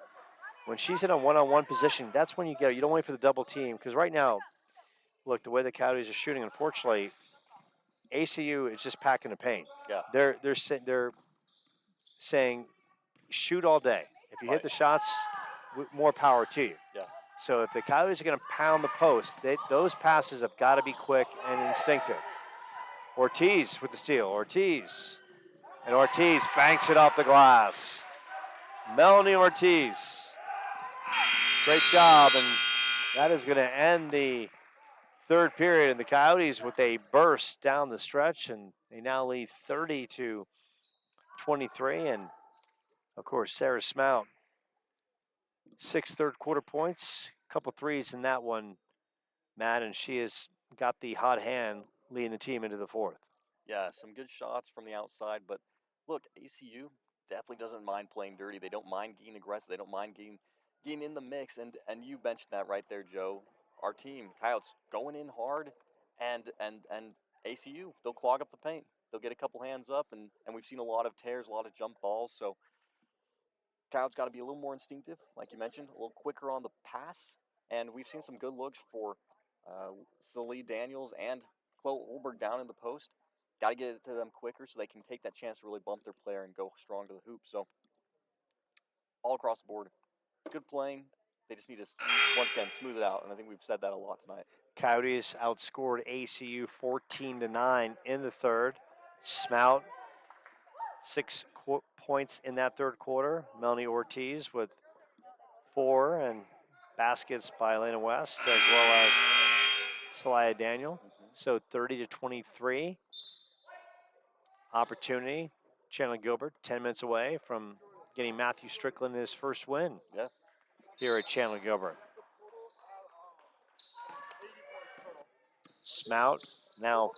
When she's in a one-on-one position, that's when you get her. You don't wait for the double team because right now, look, the way the Coyotes are shooting, unfortunately, ACU is just packing the paint. Yeah. They're saying shoot all day. If you hit the shots, more power to you. Yeah. So if the Coyotes are going to pound the post, those passes have got to be quick and instinctive. Ortiz with the steal. Ortiz. And Ortiz banks it off the glass. Melanie Ortiz. Great job. And that is going to end the third period. And the Coyotes with a burst down the stretch. And they now lead 30-23. And, of course, Sarah Smout. 6 third quarter points, a couple threes in that one, Matt, and she has got the hot hand leading the team into the fourth. Yeah, some good shots from the outside, but look, ACU definitely doesn't mind playing dirty. They don't mind getting aggressive. They don't mind getting in the mix, and you mentioned that right there, Joe. Our team, Coyotes, going in hard, and ACU, they'll clog up the paint. They'll get a couple hands up, and we've seen a lot of tears, a lot of jump balls, so Coyotes got to be a little more instinctive, like you mentioned, a little quicker on the pass. And we've seen some good looks for Celie Daniels and Chloe Olberg down in the post. Got to get it to them quicker so they can take that chance to really bump their player and go strong to the hoop. So all across the board, good playing. They just need to, once again, smooth it out. And I think we've said that a lot tonight. Coyotes outscored ACU 14-9 in the third. Smout, 6 points in that third quarter. Melanie Ortiz with 4 and baskets by Elena West as well as Celia Daniel. So 30-23. Opportunity. Chandler-Gilbert 10 minutes away from getting Matthew Strickland his first win here at Chandler-Gilbert. Smout now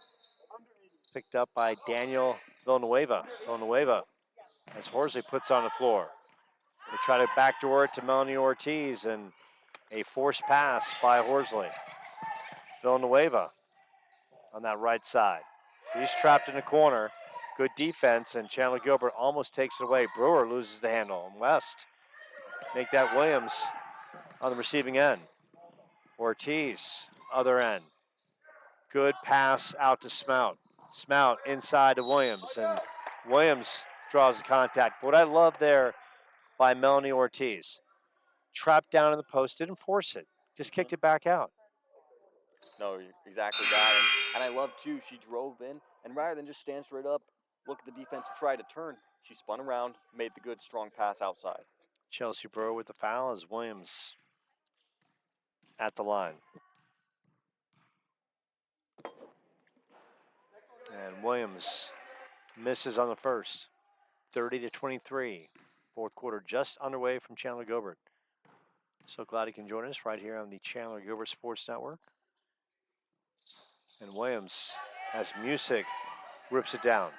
picked up by Daniel Villanueva. As Horsley puts on the floor. They try to backdoor it to Melanie Ortiz and a forced pass by Horsley. Villanueva on that right side. He's trapped in the corner. Good defense, and Chandler-Gilbert almost takes it away. Brewer loses the handle, and West make that Williams on the receiving end. Ortiz, other end. Good pass out to Smout. Smout inside to Williams, and Williams draws the contact. What I love there by Melanie Ortiz, trapped down in the post, didn't force it, just kicked it back out. No, exactly that. And I love, too, she drove in, and rather than just stand straight up, look at the defense, try to turn, she spun around, made the good, strong pass outside. Chelsea Brewer with the foul as Williams at the line. And Williams misses on the first. 30-23. Fourth quarter just underway from Chandler-Gilbert. So glad he can join us right here on the Chandler-Gilbert Sports Network. And Williams, as Music rips it down.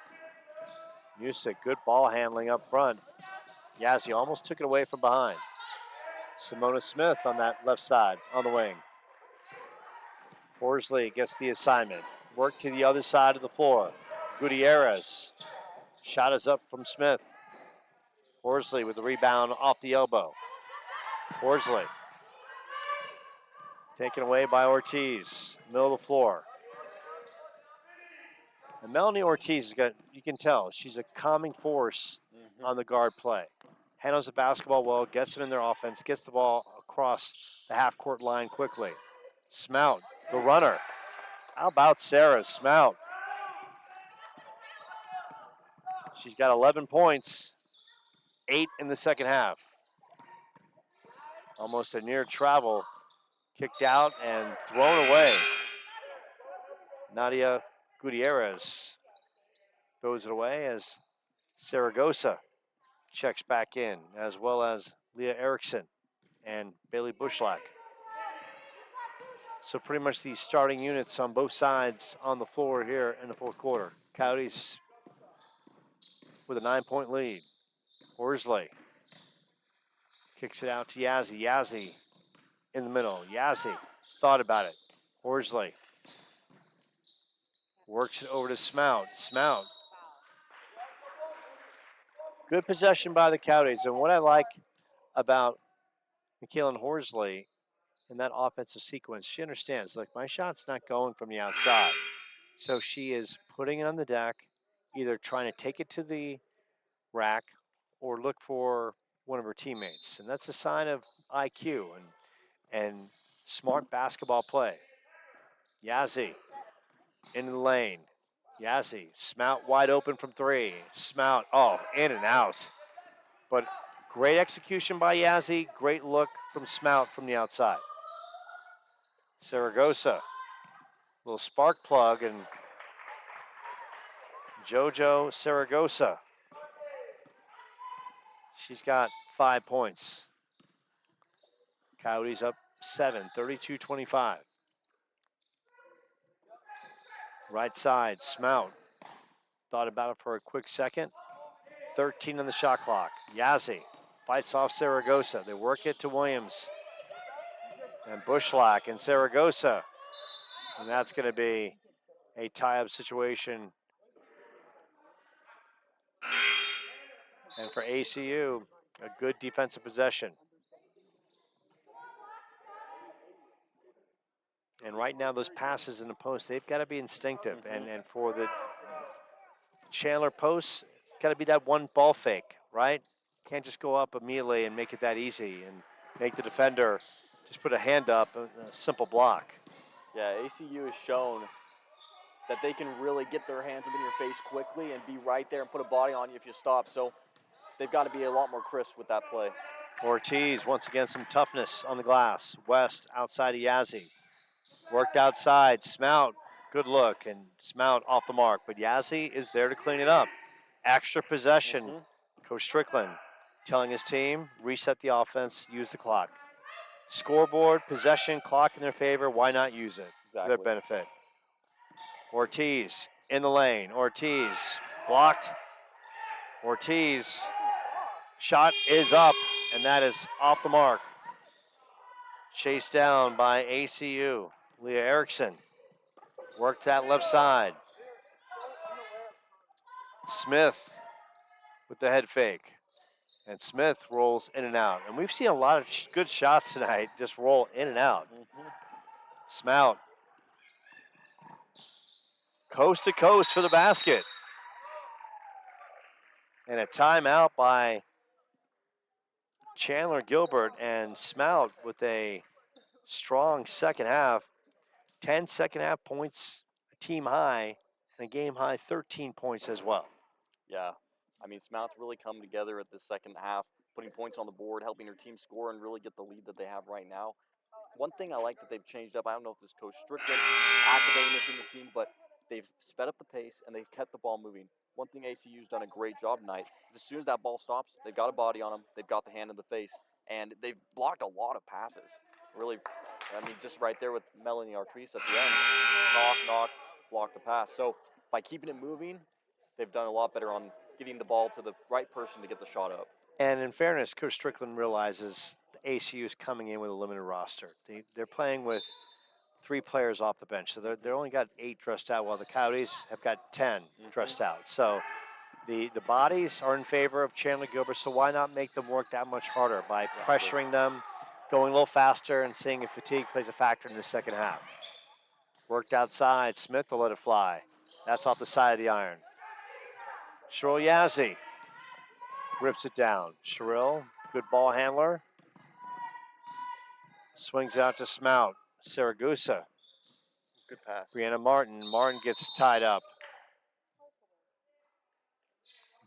Music, good ball handling up front. Yazzie almost took it away from behind. Simona Smith on that left side on the wing. Horsley gets the assignment. Work to the other side of the floor. Gutierrez. Shot is up from Smith. Horsley with the rebound off the elbow. Horsley. Taken away by Ortiz. Middle of the floor. And Melanie Ortiz has got, you can tell, she's a calming force on the guard play. Handles the basketball well, gets them in their offense, gets the ball across the half-court line quickly. Smout, the runner. How about Sarah Smout? She's got 11 points, 8 in the second half. Almost a near travel, kicked out and thrown away. Nadia Gutierrez throws it away as Saragosa checks back in, as well as Leah Erickson and Bailey Bushlack. So pretty much the starting units on both sides on the floor here in the fourth quarter. Coyotes with a 9-point lead. Horsley kicks it out to Yazzie. Yazzie in the middle. Yazzie thought about it. Horsley works it over to Smout. Smout. Good possession by the Coyotes. And what I like about Michaela Horsley in that offensive sequence, she understands, like, my shot's not going from the outside. So she is putting it on the deck, either trying to take it to the rack or look for one of her teammates. And that's a sign of IQ and smart basketball play. Yazzie into the lane. Yazzie, Smout wide open from three. Smout, oh, in and out. But great execution by Yazzie, great look from Smout from the outside. Saragosa, little spark plug, and JoJo Saragosa. She's got 5 points. Coyotes up 7, 32-25. Right side, Smout. Thought about it for a quick second. 13 on the shot clock. Yazzie fights off Saragosa. They work it to Williams. And Bushlack and Saragosa. And that's going to be a tie-up situation. And for ACU, a good defensive possession. And right now, those passes in the post, they've got to be instinctive. And for the Chandler posts, it's got to be that one ball fake, right? Can't just go up immediately and make it that easy and make the defender just put a hand up, a simple block. Yeah, ACU has shown that they can really get their hands up in your face quickly and be right there and put a body on you if you stop. So they've got to be a lot more crisp with that play. Ortiz, once again, some toughness on the glass. West outside of Yazzie. Worked outside, Smout, good look, and Smout off the mark. But Yazzie is there to clean it up. Extra possession. Coach Strickland telling his team, reset the offense, use the clock. Scoreboard, possession, clock in their favor. Why not use it for their benefit? Ortiz in the lane. Ortiz blocked. Ortiz, shot is up, and that is off the mark. Chased down by ACU. Leah Erickson worked that left side. Smith with the head fake. And Smith rolls in and out. And we've seen a lot of good shots tonight just roll in and out. Smout. Coast to coast for the basket. And a timeout by Chandler-Gilbert, and Smout with a strong second half. 10 second half points, a team high, and a game high 13 points as well. Yeah, I mean, Smout's really come together at the second half, putting points on the board, helping their team score and really get the lead that they have right now. One thing I like that they've changed up, I don't know if this is Coach Strickland activating this in the team, but they've sped up the pace and they've kept the ball moving. One thing ACU's done a great job tonight is as soon as that ball stops, they've got a body on them, they've got the hand in the face, and they've blocked a lot of passes. Really, I mean, just right there with Melanie Artrice at the end, knock, block the pass. So by keeping it moving, they've done a lot better on getting the ball to the right person to get the shot up. And in fairness, Coach Strickland realizes ACU is coming in with a limited roster. They're playing with 3 players off the bench, so they're only got 8 dressed out, while the Coyotes have got 10 dressed out. So the bodies are in favor of Chandler-Gilbert, so why not make them work that much harder by pressuring them, going a little faster, and seeing if fatigue plays a factor in the second half. Worked outside, Smith will let it fly. That's off the side of the iron. Sherrill Yazzie rips it down. Sherrill, good ball handler. Swings out to Smout. Saragusa. Good pass. Brianna Martin. Martin gets tied up.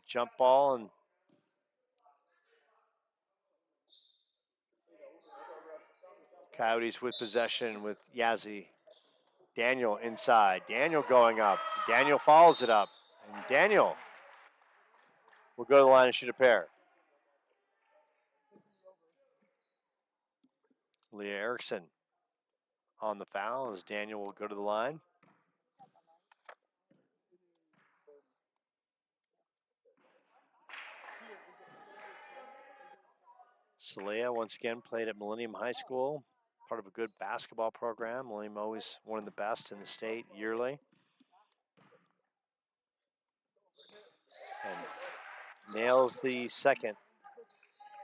Jump ball, and Coyotes with possession with Yazzie. Daniel inside. Daniel going up. Daniel follows it up. And Daniel will go to the line and shoot a pair. Leah Erickson on the foul as Daniel will go to the line. Salea once again played at Millennium High School, part of a good basketball program. Millennium always one of the best in the state yearly. And nails the second.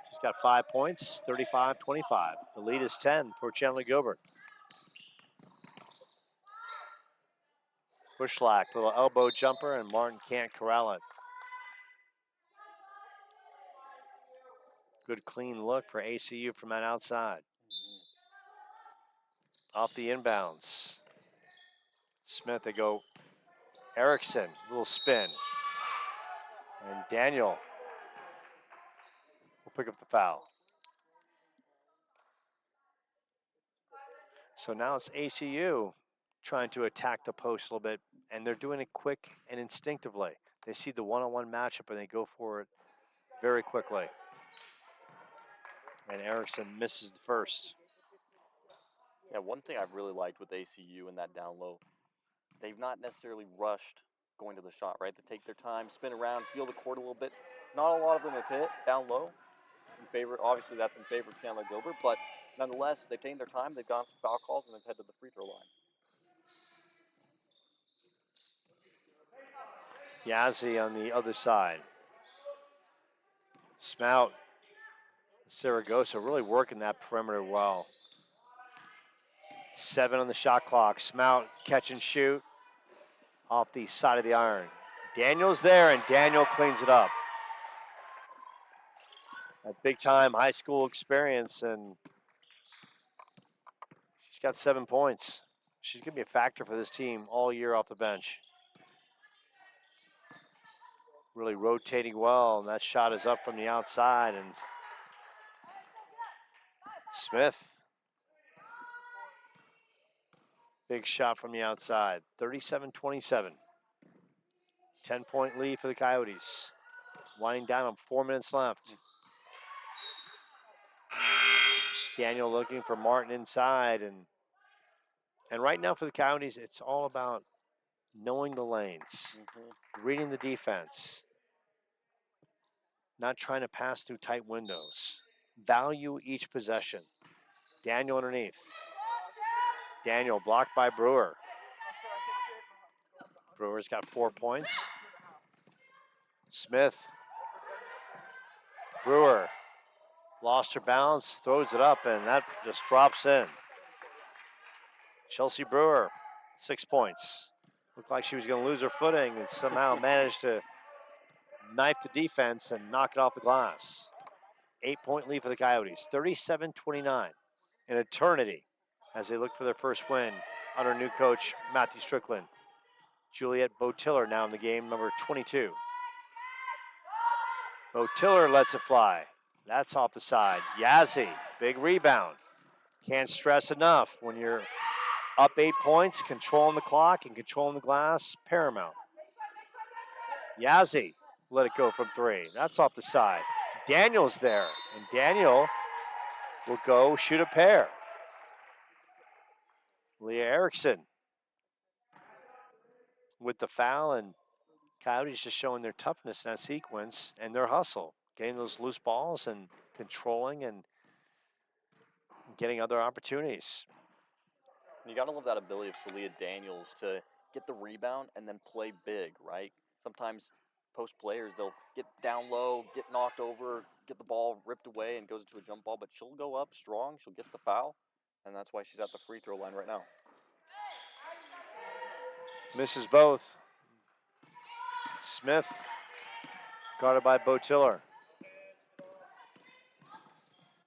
She's got 5 points, 35-25. The lead is 10 for Chandler-Gilbert. Bushlack, little elbow jumper, and Martin can't corral it. Good clean look for ACU from that outside. Off the inbounds. Smith, they go Erickson, little spin. And Daniel will pick up the foul. So now it's ACU trying to attack the post a little bit, and they're doing it quick and instinctively. They see the one-on-one matchup and they go for it very quickly. And Erickson misses the first. Yeah, one thing I've really liked with ACU in that down low, they've not necessarily rushed going to the shot, right? They take their time, spin around, feel the court a little bit. Not a lot of them have hit down low. In favor, obviously that's in favor of Chandler-Gilbert, but nonetheless, they've taken their time, they've gone some foul calls, and they've headed to the free throw line. Yazzie on the other side. Smout, Saragosa really working that perimeter well. 7 on the shot clock. Smout catch and shoot off the side of the iron. Daniel's there, and Daniel cleans it up. A big time high school experience, and she's got 7 points. She's going to be a factor for this team all year off the bench. Really rotating well, and that shot is up from the outside, and Smith. Big shot from the outside, 37-27. 10-point lead for the Coyotes. Winding down on 4 minutes left. Daniel looking for Martin inside, and right now for the Coyotes, it's all about knowing the lanes, reading the defense, not trying to pass through tight windows. Value each possession. Daniel underneath. Daniel blocked by Brewer. Brewer's got 4 points. Smith. Brewer lost her balance, throws it up, and that just drops in. Chelsea Brewer, 6 points. Looked like she was going to lose her footing and somehow managed to knife the defense and knock it off the glass. 8-point lead for the Coyotes, 37-29. An eternity as they look for their first win under new coach Matthew Strickland. Juliet Botiller now in the game, number 22. Botiller lets it fly. That's off the side. Yazzie, big rebound. Can't stress enough when you're up 8 points, controlling the clock and controlling the glass, paramount. Yazzie let it go from 3. That's off the side. Daniel's there, and Daniel will go shoot a pair. Leah Erickson with the foul, and Coyotes just showing their toughness in that sequence and their hustle, getting those loose balls and controlling and getting other opportunities. You got to love that ability of Celia Daniels to get the rebound and then play big, right? Sometimes post players, they'll get down low, get knocked over, get the ball ripped away and goes into a jump ball, but she'll go up strong, she'll get the foul, and that's why she's at the free throw line right now. Misses both. Smith guarded by Botiller.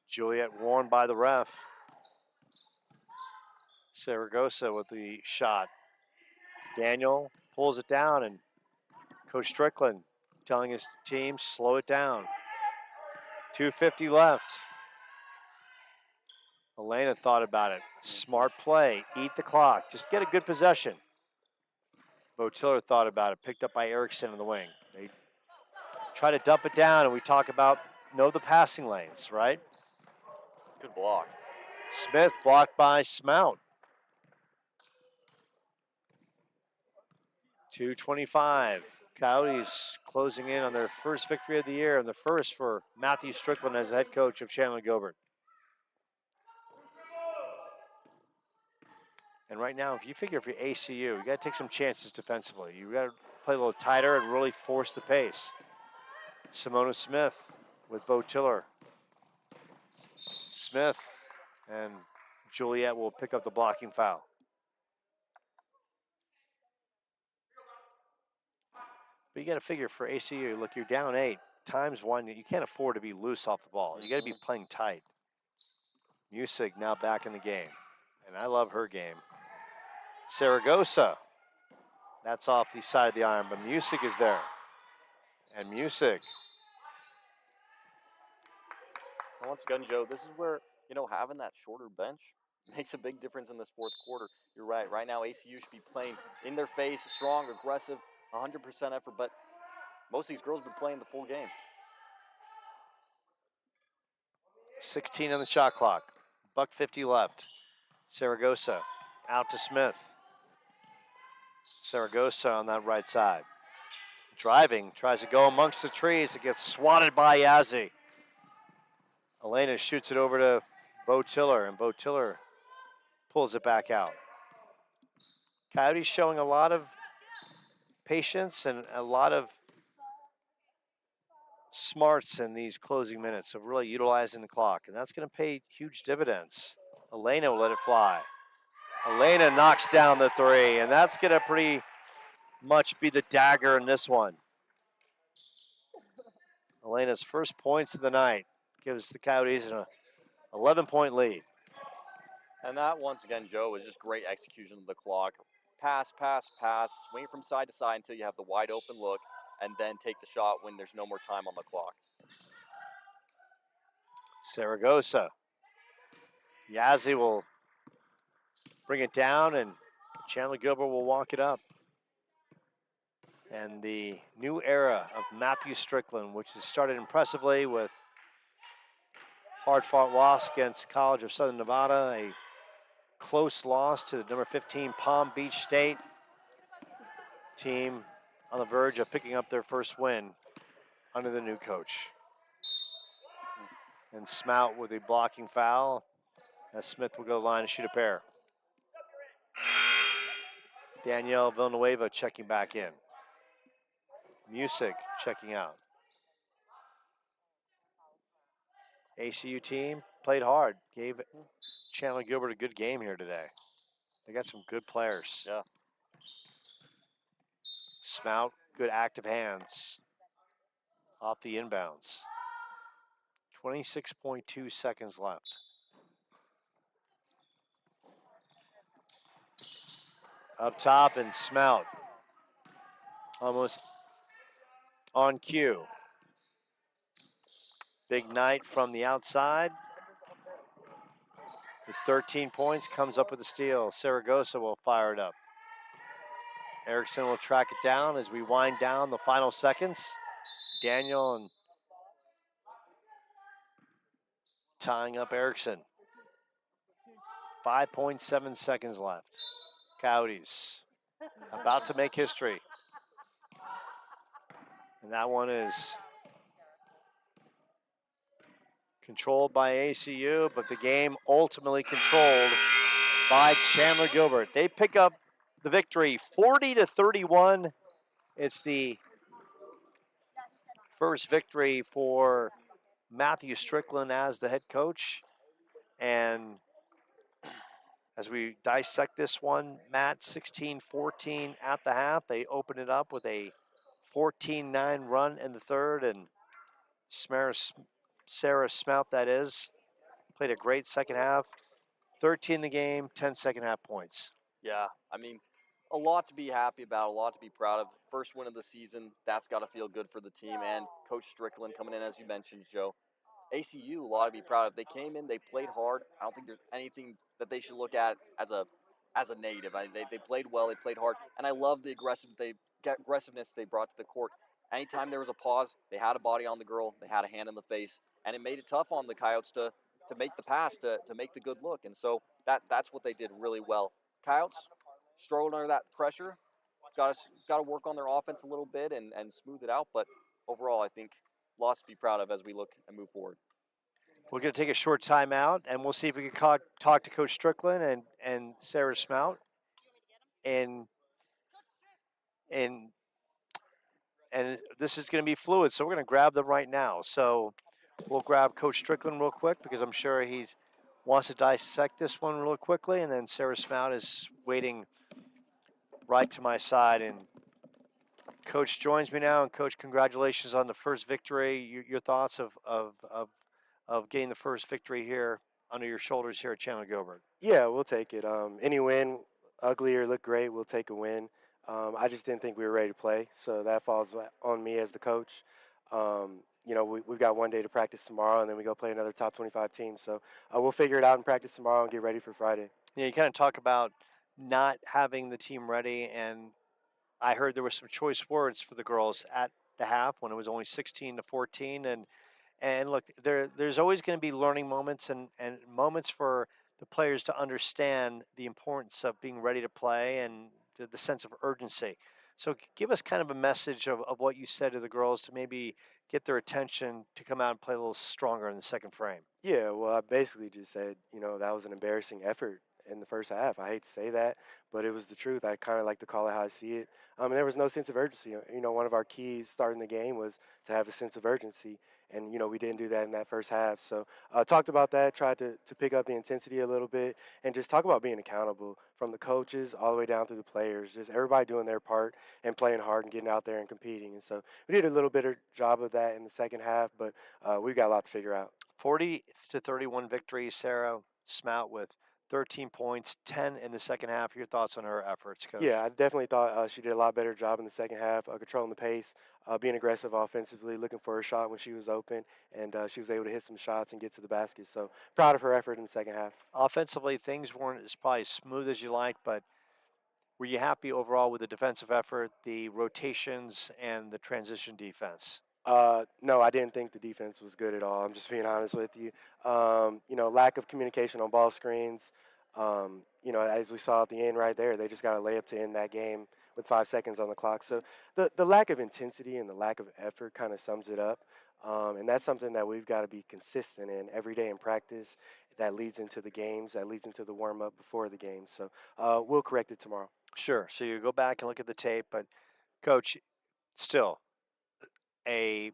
Juliet warned by the ref. Saragossa with the shot. Daniel pulls it down, and Coach Strickland telling his team, slow it down. 2:50 left. Elena thought about it. Smart play, eat the clock, just get a good possession. Botiller thought about it, picked up by Erickson in the wing. They try to dump it down, and we talk about know the passing lanes, right? Good block. Smith blocked by Smout. 2:25. Coyotes closing in on their first victory of the year and the first for Matthew Strickland as the head coach of Chandler-Gilbert. And right now, if you figure if you're ACU, you got to take some chances defensively. You got to play a little tighter and really force the pace. Simona Smith with Botiller. Smith and Juliet will pick up the blocking foul. But you got to figure for ACU, look, you're down 8 times 1. You can't afford to be loose off the ball. You got to be playing tight. Music now back in the game, and I love her game. Saragossa, that's off the side of the iron, but Music is there. And Music. Once again, Joe, this is where, having that shorter bench makes a big difference in this fourth quarter. You're right. Right now, ACU should be playing in their face, strong, aggressive, 100% effort, but most of these girls have been playing the full game. 16 on the shot clock. $1:50 left. Saragossa out to Smith. Saragossa on that right side. Driving, tries to go amongst the trees. It gets swatted by Yazzie. Elena shoots it over to Botiller, and Botiller pulls it back out. Coyotes showing a lot of patience and a lot of smarts in these closing minutes of really utilizing the clock, and that's going to pay huge dividends. Elena will let it fly. Elena knocks down the 3, and that's going to pretty much be the dagger in this one. Elena's first points of the night gives the Coyotes an 11-point lead. And that, once again, Joe, is just great execution of the clock. Pass, pass, pass, swing from side to side until you have the wide open look, and then take the shot when there's no more time on the clock. Saragossa. Yazzie will bring it down, and Chandler-Gilbert will walk it up. And the new era of Matthew Strickland, which has started impressively with hard-fought loss against College of Southern Nevada, a close loss to number 15 Palm Beach State team on the verge of picking up their first win under the new coach. And Smout with a blocking foul as Smith will go to the line and shoot a pair. Danielle Villanueva checking back in. Music checking out. ACU team played hard, gave Chandler-Gilbert a good game here today. They got some good players. Yeah. Smout, good active hands off the inbounds. 26.2 seconds left. Up top and Smout. Almost on cue. Big night from the outside. With 13 points, comes up with a steal. Saragossa will fire it up. Erickson will track it down as we wind down the final seconds. Daniel and tying up Erickson. 5.7 seconds left. Coyotes about to make history. And that one is controlled by ACU, but the game ultimately controlled by Chandler-Gilbert. They pick up the victory 40-31. It's the first victory for Matthew Strickland as the head coach. And as we dissect this one, Matt, 16-14 at the half. They open it up with a 14-9 run in the third, and Sarah Smout, that is, played a great second half. 13 in the game, 10 second half points. Yeah, I mean, a lot to be happy about, a lot to be proud of. First win of the season, that's got to feel good for the team. And Coach Strickland coming in, as you mentioned, Joe. ACU, a lot to be proud of. They came in, they played hard. I don't think there's anything that they should look at as a negative. They played well, they played hard, and I love the aggressiveness they brought to the court. Anytime there was a pause, they had a body on the girl, they had a hand in the face, and it made it tough on the Coyotes to make the pass, to make the good look. And so that's what they did really well. Coyotes struggled under that pressure. Got to work on their offense a little bit and smooth it out. But overall, I think lots to be proud of as we look and move forward. We're going to take a short timeout, and we'll see if we can talk to Coach Strickland and Sarah Smout. And this is going to be fluid, so we're going to grab them right now. So we'll grab Coach Strickland real quick because I'm sure he wants to dissect this one real quickly, and then Sarah Smout is waiting right to my side. And Coach joins me now, and Coach, congratulations on the first victory. Your thoughts of getting the first victory here under your shoulders here at Chandler-Gilbert. Yeah, we'll take it. Any win, ugly or look great, we'll take a win. I just didn't think we were ready to play, so that falls on me as the coach. We've got one day to practice tomorrow, and then we go play another top 25 team. So we'll figure it out in practice tomorrow and get ready for Friday. Yeah, you kind of talk about not having the team ready, and I heard there were some choice words for the girls at the half when it was only 16-14, and look, there's always going to be learning moments and moments for the players to understand the importance of being ready to play and the sense of urgency. So give us kind of a message of what you said to the girls to maybe get their attention to come out and play a little stronger in the second frame. Yeah, well, I basically just said, that was an embarrassing effort in the first half. I hate to say that, but it was the truth. I kind of like to call it how I see it. And there was no sense of urgency. One of our keys starting the game was to have a sense of urgency. And, we didn't do that in that first half. So talked about that, tried to pick up the intensity a little bit, and just talk about being accountable from the coaches all the way down through the players, just everybody doing their part and playing hard and getting out there and competing. And so we did a little better job of that in the second half, but we've got a lot to figure out. 40-31 victory, Sarah Smout with 13 points, 10 in the second half. Your thoughts on her efforts, Coach? Yeah, I definitely thought she did a lot better job in the second half, controlling the pace, being aggressive offensively, looking for a shot when she was open, and she was able to hit some shots and get to the basket. So proud of her effort in the second half. Offensively, things weren't as probably smooth as you liked, but were you happy overall with the defensive effort, the rotations, and the transition defense? No, I didn't think the defense was good at all. I'm just being honest with you. Lack of communication on ball screens. As we saw at the end right there, they just got a layup to end that game with 5 seconds on the clock. So the lack of intensity and the lack of effort kind of sums it up. And that's something that we've got to be consistent in every day in practice. That leads into the games, that leads into the warm-up before the game. So we'll correct it tomorrow. Sure. So you go back and look at the tape, but Coach, still a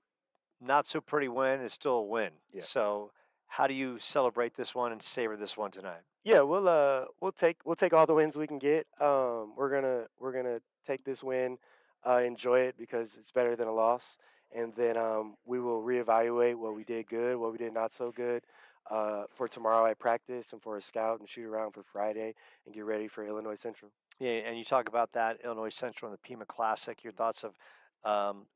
not so pretty win is still a win. Yeah. So How do you celebrate this one and savor this one tonight? Yeah, we'll take all the wins we can get. We're gonna take this win, enjoy it because it's better than a loss, and then we will reevaluate what we did good, what we did not so good, for tomorrow at practice and for a scout and shoot around for Friday and get ready for Illinois Central. Yeah, and you talk about that Illinois Central and the Pima Classic. Your thoughts of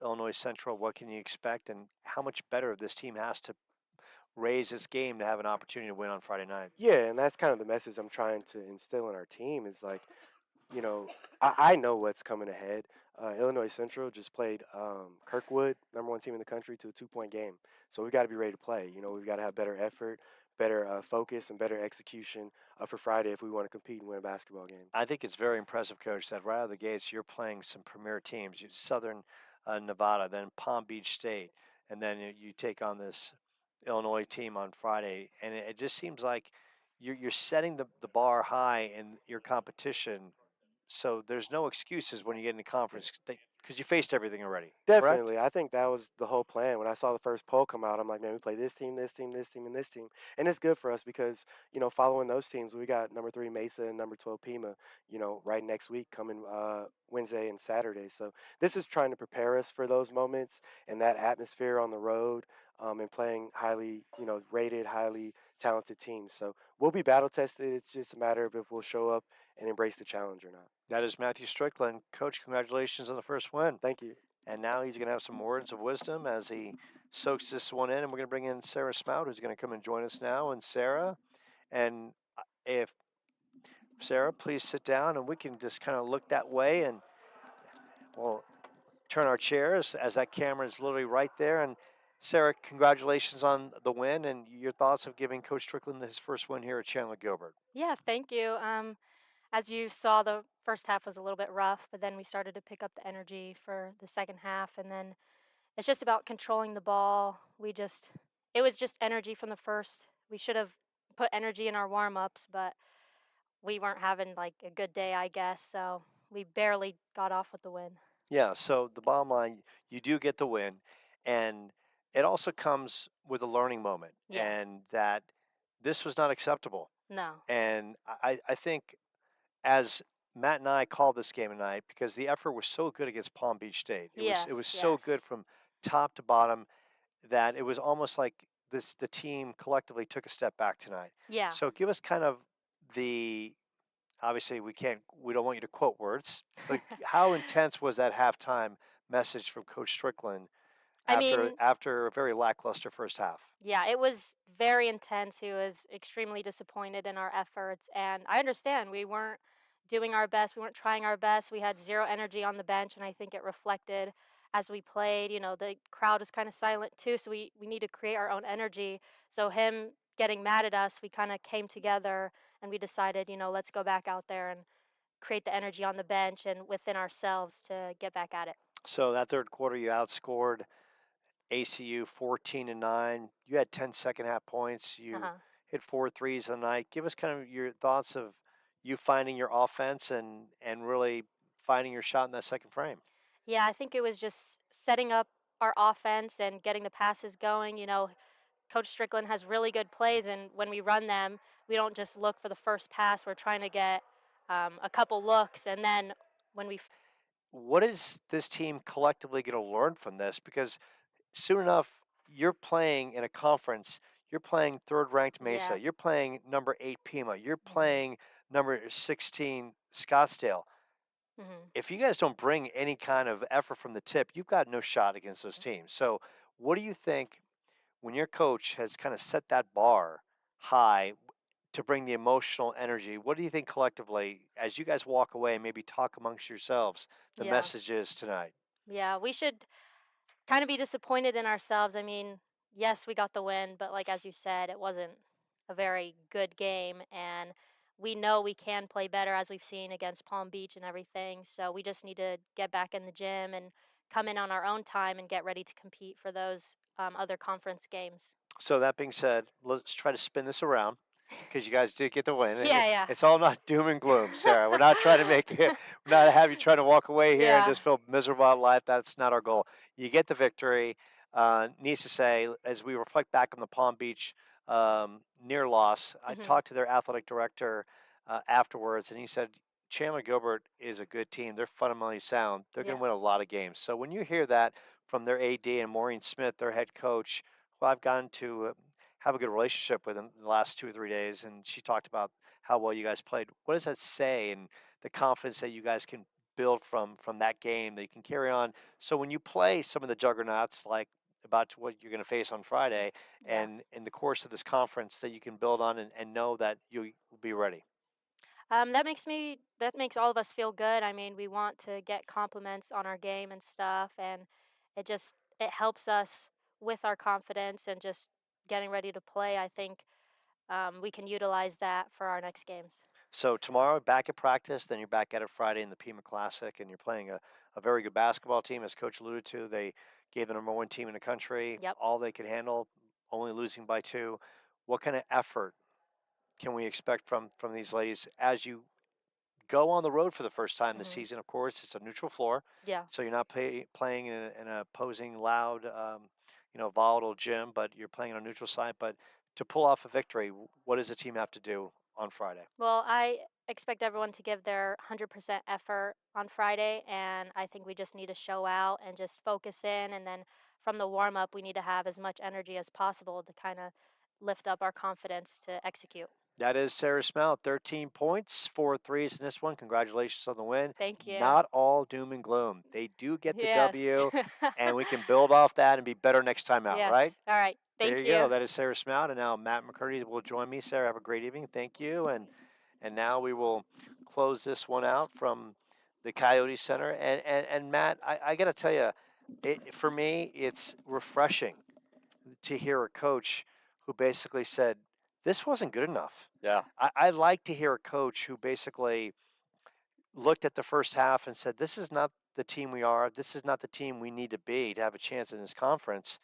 Illinois Central? What can you expect, and how much better this team has to raise its game to have an opportunity to win on Friday night? Yeah, and that's kind of the message I'm trying to instill in our team is like, you know, I know what's coming ahead. Illinois Central just played Kirkwood, #1 team in the country, to a 2-point game. So we've got to be ready to play. We've got to have better effort, better focus, and better execution for Friday if we want to compete and win a basketball game. I think it's very impressive, Coach, that right out of the gates you're playing some premier teams. Southern Nevada, then Palm Beach State, and then you take on this Illinois team on Friday, and it just seems like you're setting the bar high in your competition. So there's no excuses when you get into conference because you faced everything already. Correct? Definitely. I think that was the whole plan. When I saw the first poll come out, I'm like, man, we play this team, this team, this team, and this team. And it's good for us because, following those teams, we got #3 Mesa and #12 Pima, right next week coming Wednesday and Saturday. So this is trying to prepare us for those moments and that atmosphere on the road, and playing highly, rated, highly talented teams. So we'll be battle tested. It's just a matter of if we'll show up and embrace the challenge or not. That is Matthew Strickland. Coach, congratulations on the first win. Thank you. And now he's going to have some words of wisdom as he soaks this one in. And we're going to bring in Sarah Smout, who's going to come and join us now. And Sarah, and if Sarah, please sit down and we can just kind of look that way and we'll turn our chairs as that camera is literally right there. And Sarah, congratulations on the win and your thoughts of giving Coach Strickland his first win here at Chandler-Gilbert. Yeah, thank you. As you saw, the first half was a little bit rough, but then we started to pick up the energy for the second half, and then it's just about controlling the ball. It was just energy from the first. We should have put energy in our warm-ups, but we weren't having like a good day, I guess, so we barely got off with the win. Yeah, so the bottom line, you do get the win, and it also comes with a learning moment, Yeah. and that this was not acceptable. No. And I think as Matt and I called this game tonight because the effort was so good against Palm Beach State. It was so good Yes. from top to bottom that it was almost like the team collectively took a step back tonight. Yeah. So give us kind of obviously we don't want you to quote words, but how intense was that halftime message from Coach Strickland after a very lackluster first half? Yeah, it was very intense. He was extremely disappointed in our efforts, and I understand we weren't doing our best. We weren't trying our best. We had zero energy on the bench, and I think it reflected as we played. The crowd was kind of silent too, so we need to create our own energy. So him getting mad at us, we kind of came together and we decided, let's go back out there and create the energy on the bench and within ourselves to get back at it. So that third quarter, you outscored ACU 14-9. You had 10 second half points. You hit 4 threes a night. Give us kind of your thoughts of you finding your offense and really finding your shot in that second frame. Yeah, I think it was just setting up our offense and getting the passes going. Coach Strickland has really good plays, and when we run them, we don't just look for the first pass. We're trying to get a couple looks, and then when we what is this team collectively going to learn from this? Because soon enough, you're playing in a conference. You're playing third-ranked Mesa. Yeah. You're playing #8 Pima. You're playing number 16 Scottsdale. If you guys don't bring any kind of effort from the tip, you've got no shot against those teams. So what do you think when your coach has kind of set that bar high to bring the emotional energy? What do you think collectively, as you guys walk away and maybe talk amongst yourselves, the Yeah. message is tonight? Yeah, we should kind of be disappointed in ourselves. I mean, yes, we got the win, but like as you said, it wasn't a very good game, and we know we can play better as we've seen against Palm Beach and everything. So we just need to get back in the gym and come in on our own time and get ready to compete for those other conference games. So that being said, let's try to spin this around because you guys did get the win. Yeah. It's all not doom and gloom, Sarah. We're not trying to we're not have you trying to walk away here and Yeah. just feel miserable about life. That's not our goal. You get the victory. Needs to say, as we reflect back on the Palm Beach near loss. I Mhm. talked to their athletic director afterwards, and he said Chandler-Gilbert is a good team. They're fundamentally sound. They're going Yeah. to win a lot of games. So when you hear that from their AD and Maureen Smith, their head coach, who I've gotten to have a good relationship with in the last 2 or 3 days, and she talked about how well you guys played. What does that say, and the confidence that you guys can build from that game that you can carry on? So when you play some of the juggernauts like about what you're going to face on Friday, Yeah. and in the course of this conference that you can build on and know that you will be ready. That makes all of us feel good. I mean, we want to get compliments on our game and stuff, and it helps us with our confidence and just getting ready to play. I think we can utilize that for our next games. So tomorrow back at practice, then you're back at it Friday in the Pima Classic, and you're playing a very good basketball team, as Coach alluded to. They gave the #1 team in the country Yep. all they could handle, only losing by 2. What kind of effort can we expect from these ladies as you go on the road for the first time this Mhm. season? Of course, it's a neutral floor, Yeah. so you're not playing in a opposing, loud, volatile gym, but you're playing on a neutral side. But to pull off a victory, what does the team have to do on Friday? Well, I expect everyone to give their 100% effort on Friday, and I think we just need to show out and just focus in. And then from the warm up, we need to have as much energy as possible to kind of lift up our confidence to execute. That is Sarah Smell, 13 points, 4 threes in this one. Congratulations on the win. Thank you. Not all doom and gloom. They do get the Yes. W, and we can build off that and be better next time out, right? Yes. All right. There Thank you go. you. That is Sarah Smout, and now Matt McCurdy will join me. Sarah, have a great evening. Thank you, and now we will close this one out from the Coyote Center. And Matt, I got to tell you, for me, it's refreshing to hear a coach who basically said this wasn't good enough. Yeah. I like to hear a coach who basically looked at the first half and said, "This is not the team we are. This is not the team we need to be to have a chance in this conference."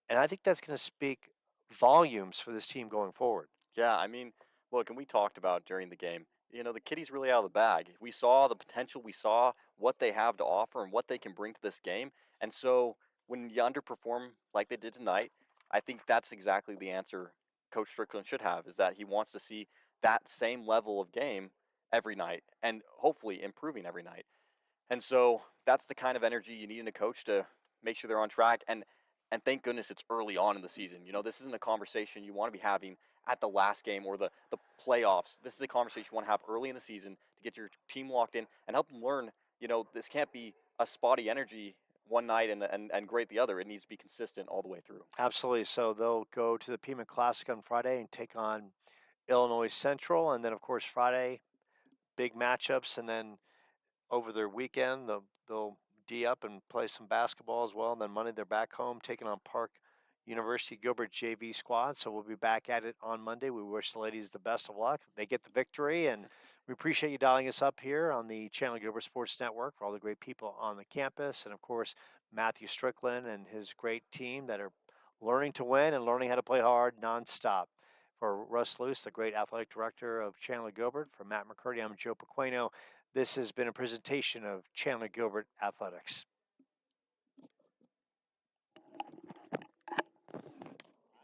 And I think that's going to speak volumes for this team going forward. Yeah, I mean, look, and we talked about during the game, the kitty's really out of the bag. We saw the potential, we saw what they have to offer and what they can bring to this game. And so when you underperform like they did tonight, I think that's exactly the answer Coach Strickland should have, is that he wants to see that same level of game every night and hopefully improving every night. And so that's the kind of energy you need in a coach to make sure they're on track. And thank goodness it's early on in the season. This isn't a conversation you want to be having at the last game or the playoffs. This is a conversation you want to have early in the season to get your team locked in and help them learn, this can't be a spotty energy one night and great the other. It needs to be consistent all the way through. Absolutely. So they'll go to the Pima Classic on Friday and take on Illinois Central. And then, of course, Friday, big matchups. And then over their weekend, they'll D up and play some basketball as well. And then Monday, they're back home taking on Park University Gilbert JV squad. So we'll be back at it on Monday. We wish the ladies the best of luck. They get the victory, and we appreciate you dialing us up here on the Chandler-Gilbert Sports Network for all the great people on the campus, and of course Matthew Strickland and his great team that are learning to win and learning how to play hard nonstop. For Russ Luce, the great athletic director of Chandler-Gilbert, for Matt McCurdy, I'm Joe Pequeno. This has been a presentation of Chandler-Gilbert Athletics.